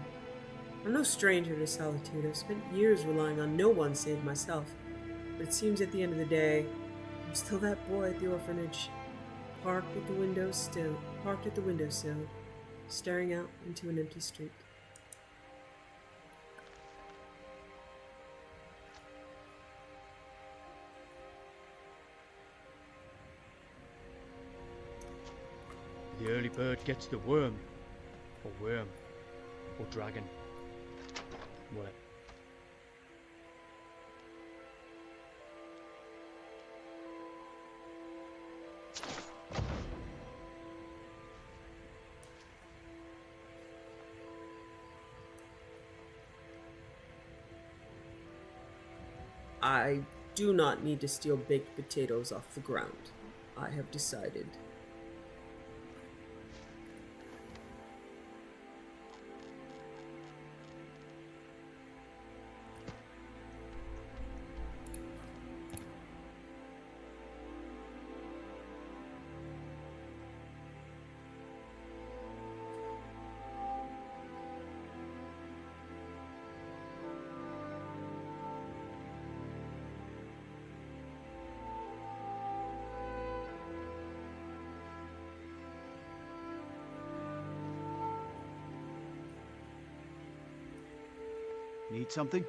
I'm no stranger to solitude. I've spent years relying on no one save myself. But it seems at the end of the day, I'm still that boy at the orphanage, parked at the windowsill, staring out into an empty street. The early bird gets the worm. Or worm. Or dragon. Whatever. I do not need to steal baked potatoes off the ground. I have decided. Need something?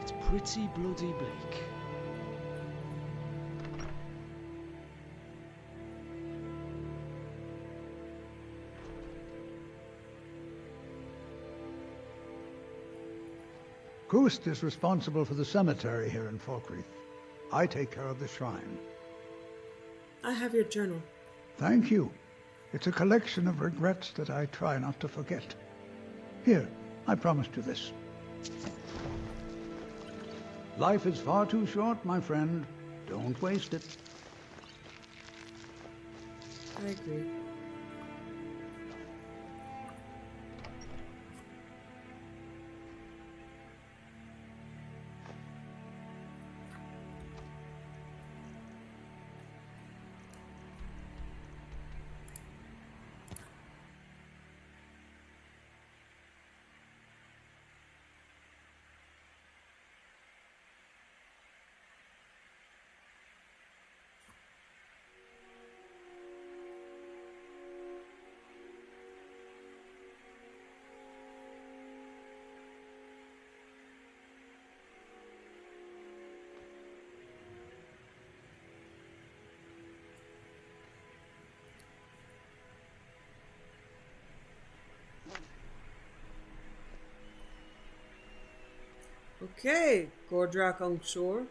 It's pretty bloody bleak. Kust is responsible for the cemetery here in Falkreath. I take care of the shrine. I have your journal. Thank you. It's a collection of regrets that I try not to forget. Here, I promised you this. Life is far too short, my friend. Don't waste it. I agree. Okay, Gordrak on shore.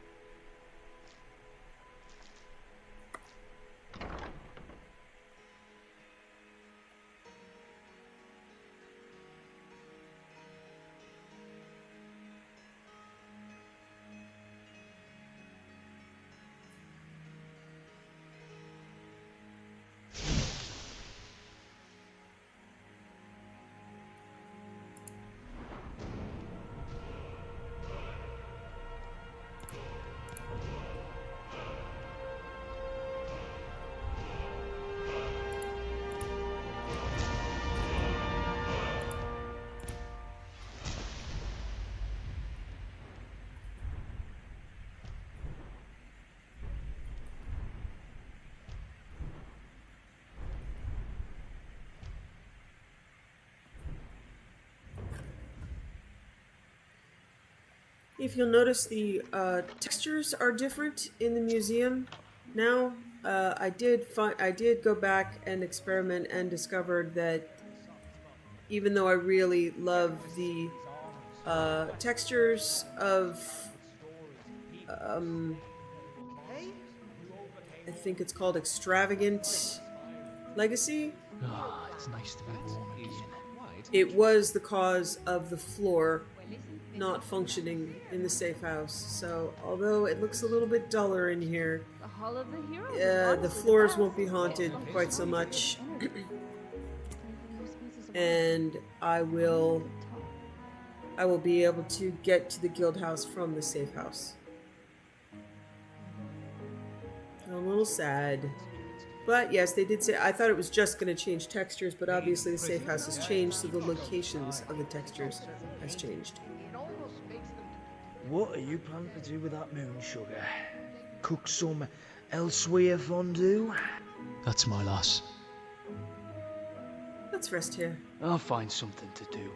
If you'll notice, the textures are different in the museum now. I did go back and experiment and discovered that even though I really love the textures of I think it's called Extravagant Legacy. Ah, it's nice to be warm again. It was the cause of the floor not functioning in the safe house. So although it looks a little bit duller in here, the floors won't be haunted quite so much. And I will be able to get to the guild house from the safe house. I'm a little sad. But yes, they did say, I thought it was just going to change textures, but obviously the safe house has changed, so the locations of the textures has changed. What are you planning to do with that moon sugar? Cook some elsewhere fondue? That's my loss. Let's rest here. I'll find something to do.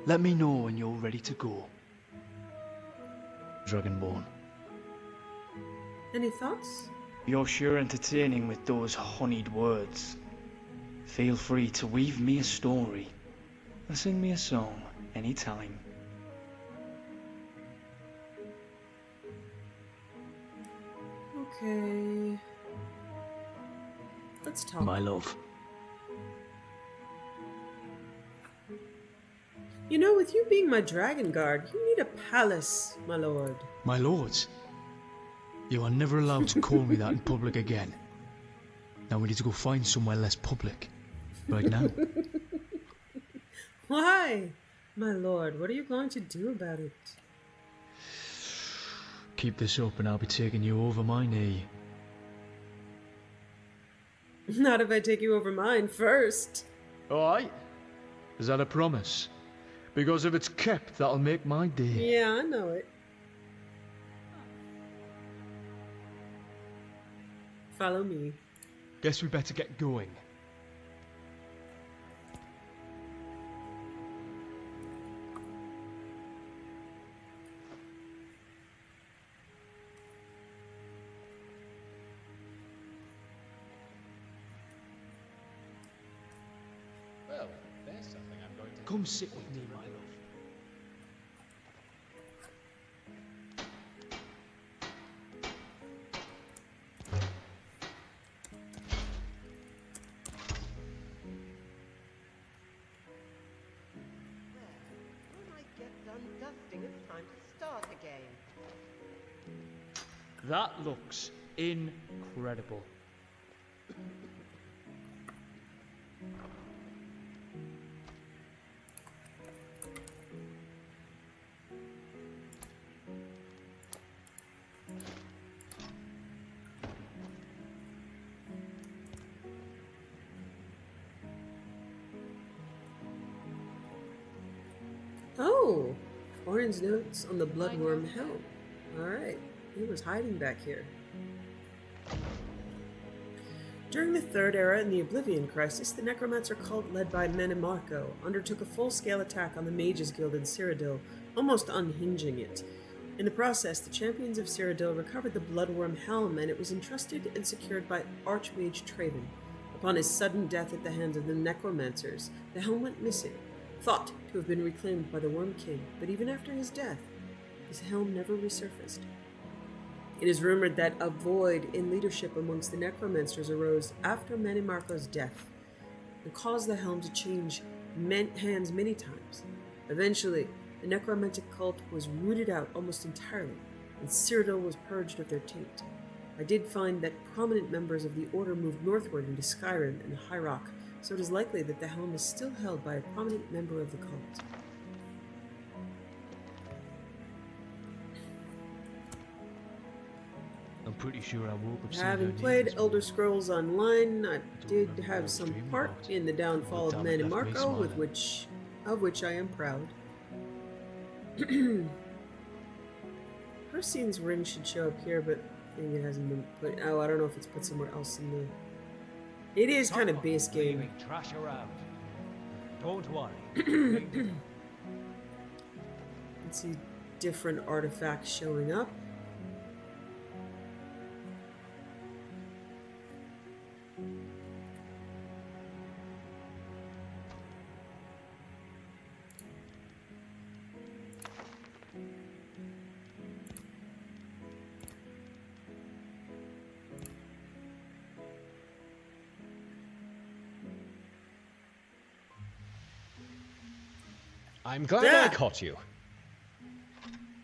Let me know when you're ready to go. Dragonborn. Any thoughts? You're sure entertaining with those honeyed words. Feel free to weave me a story or sing me a song anytime. Okay. Let's talk. My love. You know, with you being my dragon guard, you need a palace, my lord. My lords. You are never allowed to call me that in public again. Now we need to go find somewhere less public. Right now. Why? My lord, what are you going to do about it? Keep this up and I'll be taking you over my knee. Not if I take you over mine first. Alright. Is that a promise? Because if it's kept, that'll make my day. Yeah, I know it. Follow me. Guess we better get going. Well, there's something I'm going to... Come sit with me, my love. That looks incredible. Oh, Orin's notes on the bloodworm helm. Alright, he was hiding back here. During the Third Era in the Oblivion Crisis, the Necromancer cult led by Manimarco undertook a full-scale attack on the Mages Guild in Cyrodiil, almost unhinging it. In the process, the champions of Cyrodiil recovered the bloodworm helm, and it was entrusted and secured by Archmage Traven. Upon his sudden death at the hands of the Necromancers, the helm went missing, thought to have been reclaimed by the Worm King, but even after his death, his helm never resurfaced. It is rumored that a void in leadership amongst the Necromancers arose after Manimarco's death and caused the helm to change hands many times. Eventually, the Necromantic cult was rooted out almost entirely, and Cyrodiil was purged of their taint. I did find that prominent members of the Order moved northward into Skyrim and High Rock, so it is likely that the helm is still held by a prominent member of the cult. I'm pretty sure I woke up. Having played Elder Scrolls Online, I did have some part in the downfall of Manimarco, of which I am proud. Hersine's ring should show up here, but maybe it hasn't been put. Oh, I don't know if it's put somewhere else in the. It is kind of base game. Trash around. Don't worry. Let's see different artifacts showing up. I'm glad I caught you.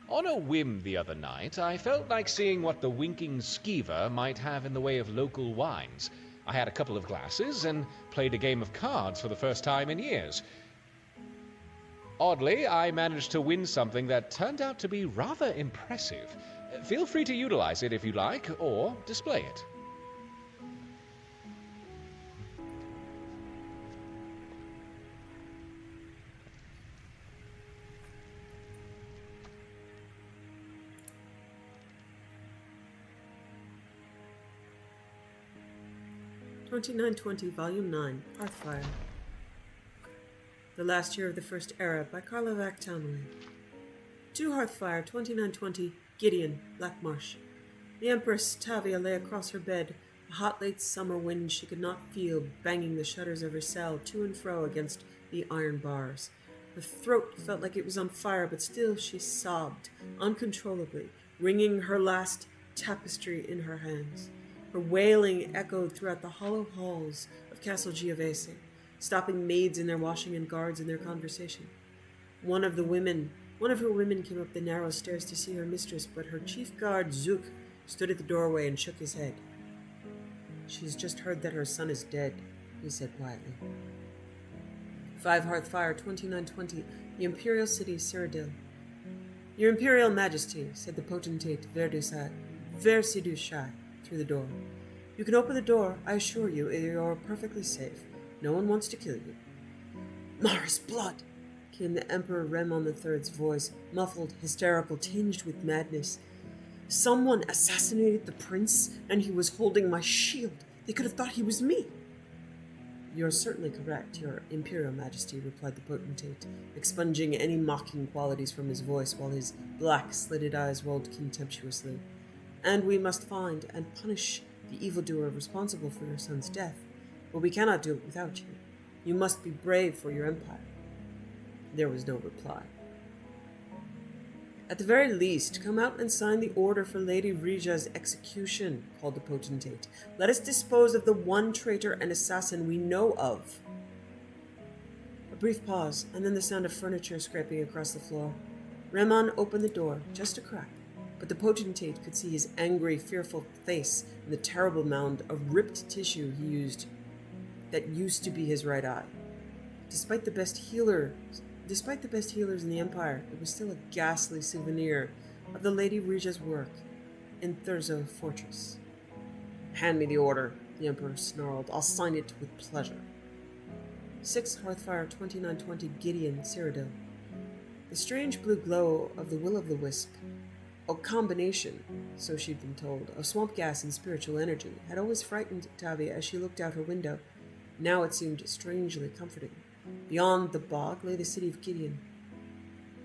On a whim the other night, I felt like seeing what the winking skeever might have in the way of local wines. I had a couple of glasses and played a game of cards for the first time in years. Oddly, I managed to win something that turned out to be rather impressive. Feel free to utilize it if you like, or display it. $29.20, Volume 9, Hearthfire. The Last Year of the First Era by Karlovac Townway. 2 Hearthfire, 2920, Gideon, Black Marsh. The Empress Tavia lay across her bed, a hot late summer wind she could not feel banging the shutters of her cell to and fro against the iron bars. Her throat felt like it was on fire, but still she sobbed uncontrollably, wringing her last tapestry in her hands. Her wailing echoed throughout the hollow halls of Castle Giovese, stopping maids in their washing and guards in their conversation. One of her women came up the narrow stairs to see her mistress, but her chief guard, Zook, stood at the doorway and shook his head. "She's just heard that her son is dead," he said quietly. 5 Hearthfire, 2920, the Imperial City, Cyrodiil. "Your Imperial Majesty," said the potentate Versidusai through the door. "You can open the door, I assure you, you're perfectly safe. No one wants to kill you." "Mara's blood!" came the Emperor Remon III's voice, muffled, hysterical, tinged with madness. "Someone assassinated the prince, and he was holding my shield. They could have thought he was me." "You're certainly correct, Your Imperial Majesty," replied the potentate, expunging any mocking qualities from his voice while his black, slitted eyes rolled contemptuously. "And we must find and punish the evildoer responsible for your son's death. But we cannot do it without you. You must be brave for your empire." There was no reply. "At the very least, come out and sign the order for Lady Rija's execution," called the potentate. "Let us dispose of the one traitor and assassin we know of." A brief pause, and then the sound of furniture scraping across the floor. Remon opened the door, just a crack, but the potentate could see his angry, fearful face and the terrible mound of ripped tissue that used to be his right eye. Despite the best healers in the Empire, it was still a ghastly souvenir of the Lady Rija's work in Thurzo Fortress. "Hand me the order," the Emperor snarled. "I'll sign it with pleasure." 6 Hearthfire, 2920, Gideon, Cyrodiil. The strange blue glow of the will-o'-the-wisp, a combination, so she'd been told, of swamp gas and spiritual energy, had always frightened Tavia as she looked out her window. Now it seemed strangely comforting. Beyond the bog lay the city of Gideon.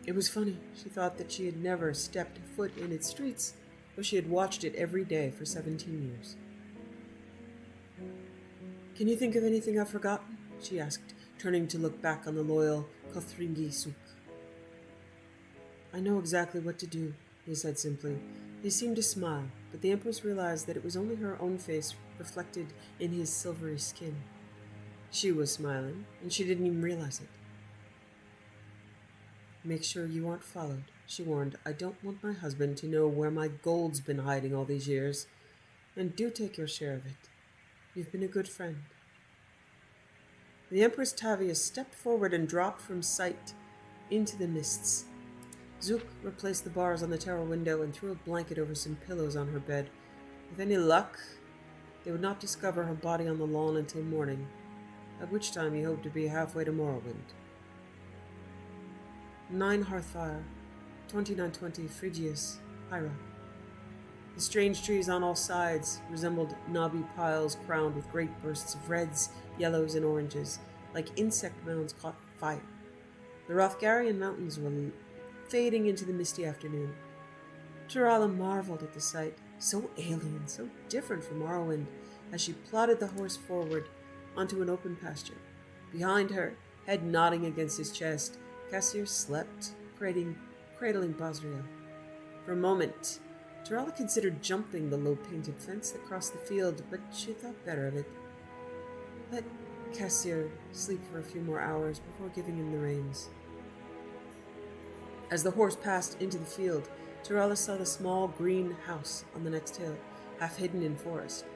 It was funny, she thought, that she had never stepped foot in its streets, though she had watched it every day for 17 years. "Can you think of anything I've forgotten?" she asked, turning to look back on the loyal Kothringi Suk. "I know exactly what to do," he said simply. He seemed to smile, but the Empress realized that it was only her own face reflected in his silvery skin. She was smiling, and she didn't even realize it. "Make sure you aren't followed," she warned. "I don't want my husband to know where my gold's been hiding all these years. And do take your share of it. You've been a good friend." The Empress Tavia stepped forward and dropped from sight into the mists. Zook replaced the bars on the tower window and threw a blanket over some pillows on her bed. With any luck, they would not discover her body on the lawn until morning, at which time he hoped to be halfway to Morrowind. 9 Hearthfire, 2920, Phrygius, Hyra. The strange trees on all sides resembled knobby piles crowned with great bursts of reds, yellows, and oranges, like insect mounds caught fire. The Rothgarian mountains were fading into the misty afternoon. Turala marveled at the sight, so alien, so different from Morrowind, as she plodded the horse forward onto an open pasture. Behind her, head nodding against his chest, Cassir slept, cradling Basriel. For a moment, Turala considered jumping the low-painted fence that crossed the field, but she thought better of it. Let Cassir sleep for a few more hours before giving him the reins. As the horse passed into the field, Turala saw the small green house on the next hill, half hidden in forest.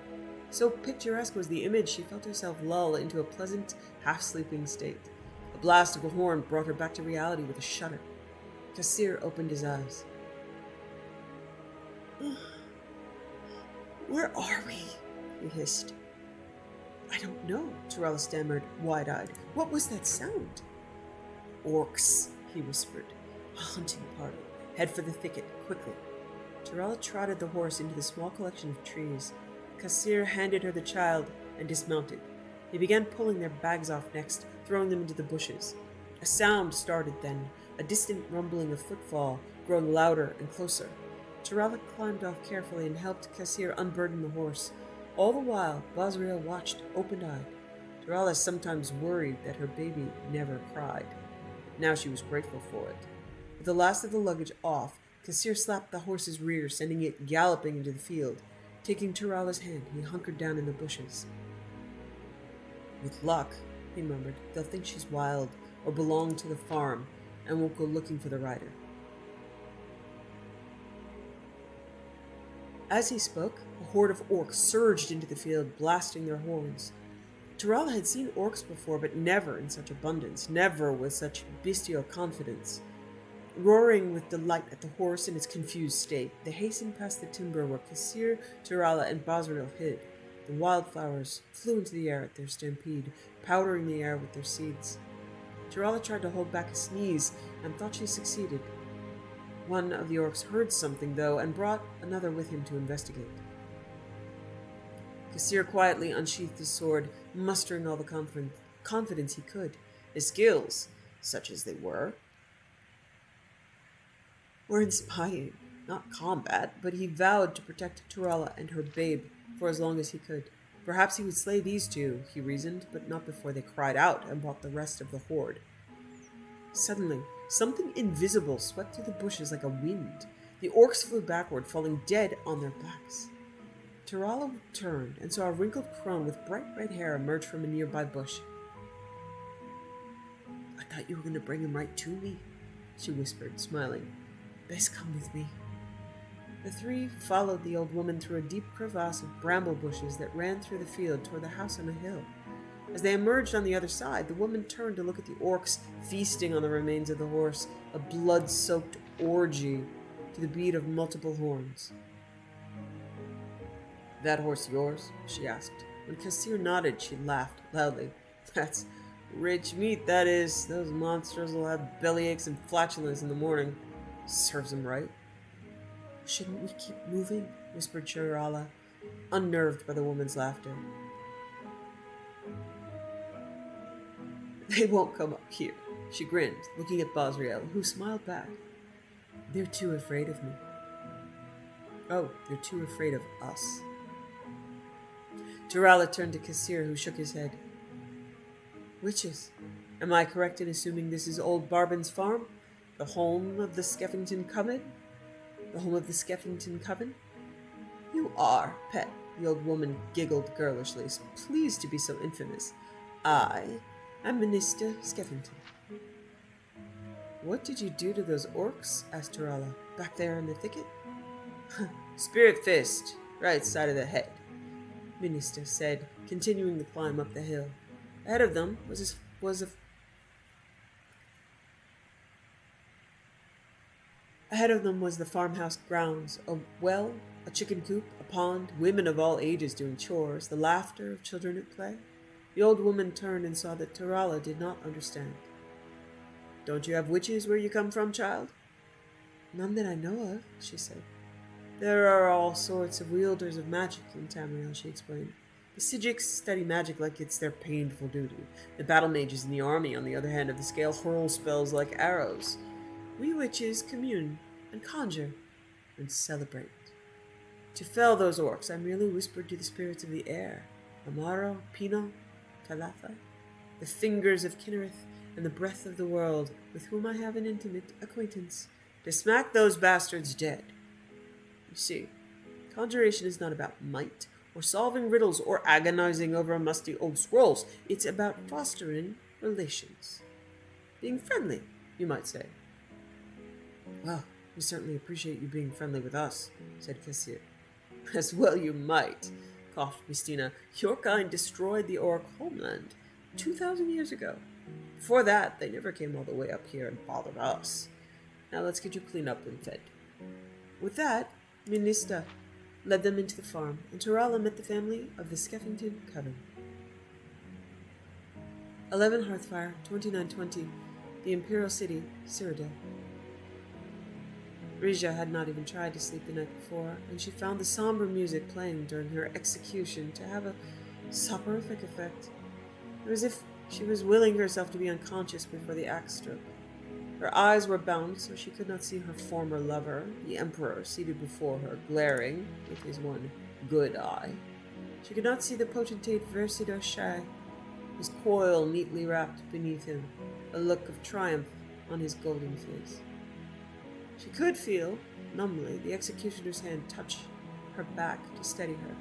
So picturesque was the image, she felt herself lull into a pleasant, half-sleeping state. A blast of a horn brought her back to reality with a shudder. Cassir opened his eyes. "Where are we?" he hissed. "I don't know," Turala stammered, wide-eyed. "What was that sound?" "Orcs," he whispered. "A hunting party. Head for the thicket, quickly." Turala trotted the horse into the small collection of trees. Cassir handed her the child and dismounted. He began pulling their bags off next, throwing them into the bushes. A sound started then, a distant rumbling of footfall, growing louder and closer. Tirala climbed off carefully and helped Kassir unburden the horse. All the while, Basriel watched, open-eyed. Tirala sometimes worried that her baby never cried. Now she was grateful for it. With the last of the luggage off, Kassir slapped the horse's rear, sending it galloping into the field. Taking Tirala's hand, he hunkered down in the bushes. With luck, he murmured, they'll think she's wild or belong to the farm and won't go looking for the rider. As he spoke, a horde of orcs surged into the field, blasting their horns. Tirala had seen orcs before, but never in such abundance, never with such bestial confidence. Roaring with delight at the horse in its confused state, they hastened past the timber where Kassir, Tirala, and Basriel hid. The wildflowers flew into the air at their stampede, powdering the air with their seeds. Tirala tried to hold back a sneeze and thought she succeeded. One of the orcs heard something, though, and brought another with him to investigate. Kassir quietly unsheathed his sword, mustering all the confidence he could. His skills, such as they were inspiring. Not combat, but he vowed to protect Tirala and her babe for as long as he could. Perhaps he would slay these two, he reasoned, but not before they cried out and brought the rest of the horde. Suddenly, something invisible swept through the bushes like a wind. The orcs flew backward, falling dead on their backs. Tirala turned and saw a wrinkled crone with bright red hair emerge from a nearby bush. "I thought you were going to bring him right to me," she whispered, smiling. "Best come with me." The three followed the old woman through a deep crevasse of bramble bushes that ran through the field toward the house on a hill. As they emerged on the other side, the woman turned to look at the orcs feasting on the remains of the horse, a blood-soaked orgy to the beat of multiple horns. "That horse yours?" she asked. When Kassir nodded, she laughed loudly. "That's rich meat, that is. Those monsters will have bellyaches and flatulence in the morning. Serves them right." "Shouldn't we keep moving?" whispered Tirala, unnerved by the woman's laughter. "They won't come up here," she grinned, looking at Basriel, who smiled back. "They're too afraid of me." "Oh, they're too afraid of us." Tirala turned to Kassir, who shook his head. "Witches. Am I correct in assuming this is old Barbin's farm? The home of the Skeffington Coven? The home of the Skeffington Coven?" "You are, pet," the old woman giggled girlishly, pleased to be so infamous. "I am Minister Skeffington." "What did you do to those orcs?" asked Tirala. "Back there in the thicket?" "Spirit fist, right side of the head," Minister said, continuing the climb up the hill. Ahead of them was the farmhouse grounds, a well, a chicken coop, a pond, women of all ages doing chores, the laughter of children at play. The old woman turned and saw that Tirala did not understand. "Don't you have witches where you come from, child?" "None that I know of," she said. "There are all sorts of wielders of magic in Tamriel," she explained. "The Sijiks study magic like it's their painful duty. The battle mages in the army, on the other hand of the scale, hurl spells like arrows. We witches commune and conjure and celebrate. To fell those orcs, I merely whispered to the spirits of the air, Amaro, Pino, Talatha, the fingers of Kinnereth, and the breath of the world, with whom I have an intimate acquaintance, to smack those bastards dead. You see, conjuration is not about might, or solving riddles, or agonizing over musty old scrolls. It's about fostering relations. Being friendly, you might say." "Well, we certainly appreciate you being friendly with us," said Kassir. "As well you might," coughed Mistina. "Your kind destroyed the orc homeland 2,000 years ago. Before that, they never came all the way up here and bothered us. Now let's get you cleaned up and fed." With that, Minista led them into the farm, and Tirala met the family of the Skeffington Coven. 11 Hearthfire, 2920, the Imperial City, Cyrodiil. Rija had not even tried to sleep the night before, and she found the somber music playing during her execution to have a soporific effect. It was as if She was willing herself to be unconscious before the axe stroke. Her eyes were bound, so she could not see her former lover, the Emperor, seated before her, glaring with his one good eye. She could not see the potentate Versidoshay, his coil neatly wrapped beneath him, a look of triumph on his golden face. She could feel, numbly, the executioner's hand touch her back to steady her.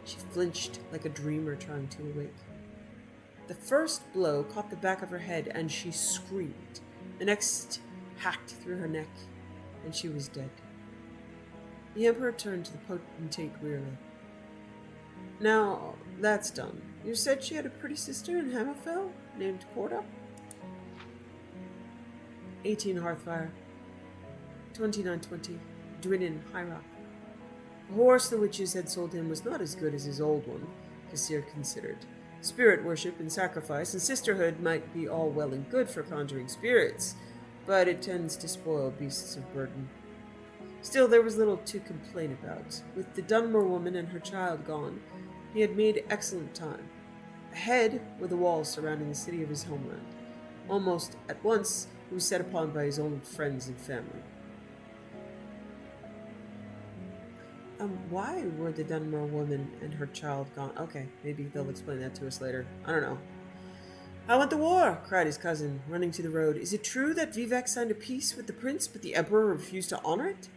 She flinched like a dreamer trying to awake. The first blow caught the back of her head, and she screamed. The next hacked through her neck, and she was dead. The Emperor turned to the potentate wearily. Now, that's done. You said she had a pretty sister in Hammerfell, named Corda? 18 Hearthfire. 2920. Dwinin, High Rock. The horse the witches had sold him was not as good as his old one, Kassir considered. Spirit worship and sacrifice and sisterhood might be all well and good for conjuring spirits, but it tends to spoil beasts of burden. Still, there was little to complain about. With the Dunmer woman and her child gone, he had made excellent time. Ahead were the walls surrounding the city of his homeland. Almost at once, he was set upon by his old friends and family. Why were the Dunmer woman and her child gone? Okay, maybe they'll explain that to us later. I don't know. "How went the war?" cried his cousin, running to the road. "Is it true that Vivek signed a peace with the prince, but the emperor refused to honor it?"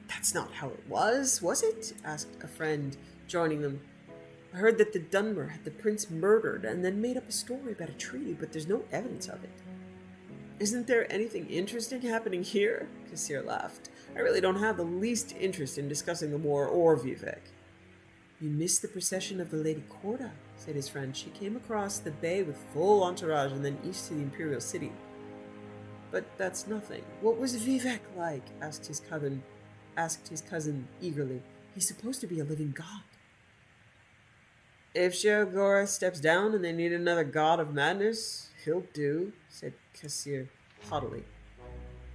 "That's not how it was it?" asked a friend, joining them. "I heard that the Dunmer had the prince murdered and then made up a story about a treaty, but there's no evidence of it." "Isn't there anything interesting happening here?" Kassir laughed. "I really don't have the least interest in discussing the war or Vivek." "You missed the procession of the Lady Corda," said his friend. "She came across the bay with full entourage and then east to the Imperial City." "But that's nothing. What was Vivek like?" asked his cousin eagerly. "He's supposed to be a living god." "If Sheogorath steps down and they need another god of madness, he'll do," said Kassir haughtily.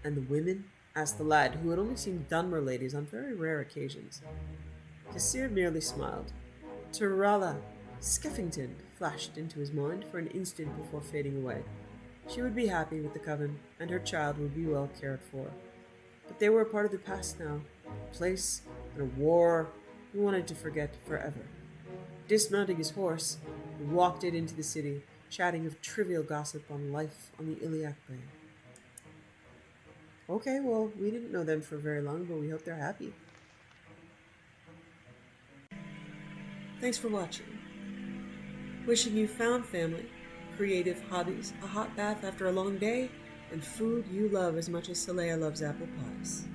"And the women?" asked the lad, who had only seen Dunmer ladies on very rare occasions. Kassir merely smiled. Turala Skeffington flashed into his mind for an instant before fading away. She would be happy with the coven, and her child would be well cared for. But they were a part of the past now, a place and a war he wanted to forget forever. Dismounting his horse, he walked it into the city, chatting of trivial gossip on life on the Iliac Bay. Okay, well, we didn't know them for very long, but we hope they're happy. Thanks for watching. Wishing you found family, creative hobbies, a hot bath after a long day, and food you love as much as Saleya loves apple pies.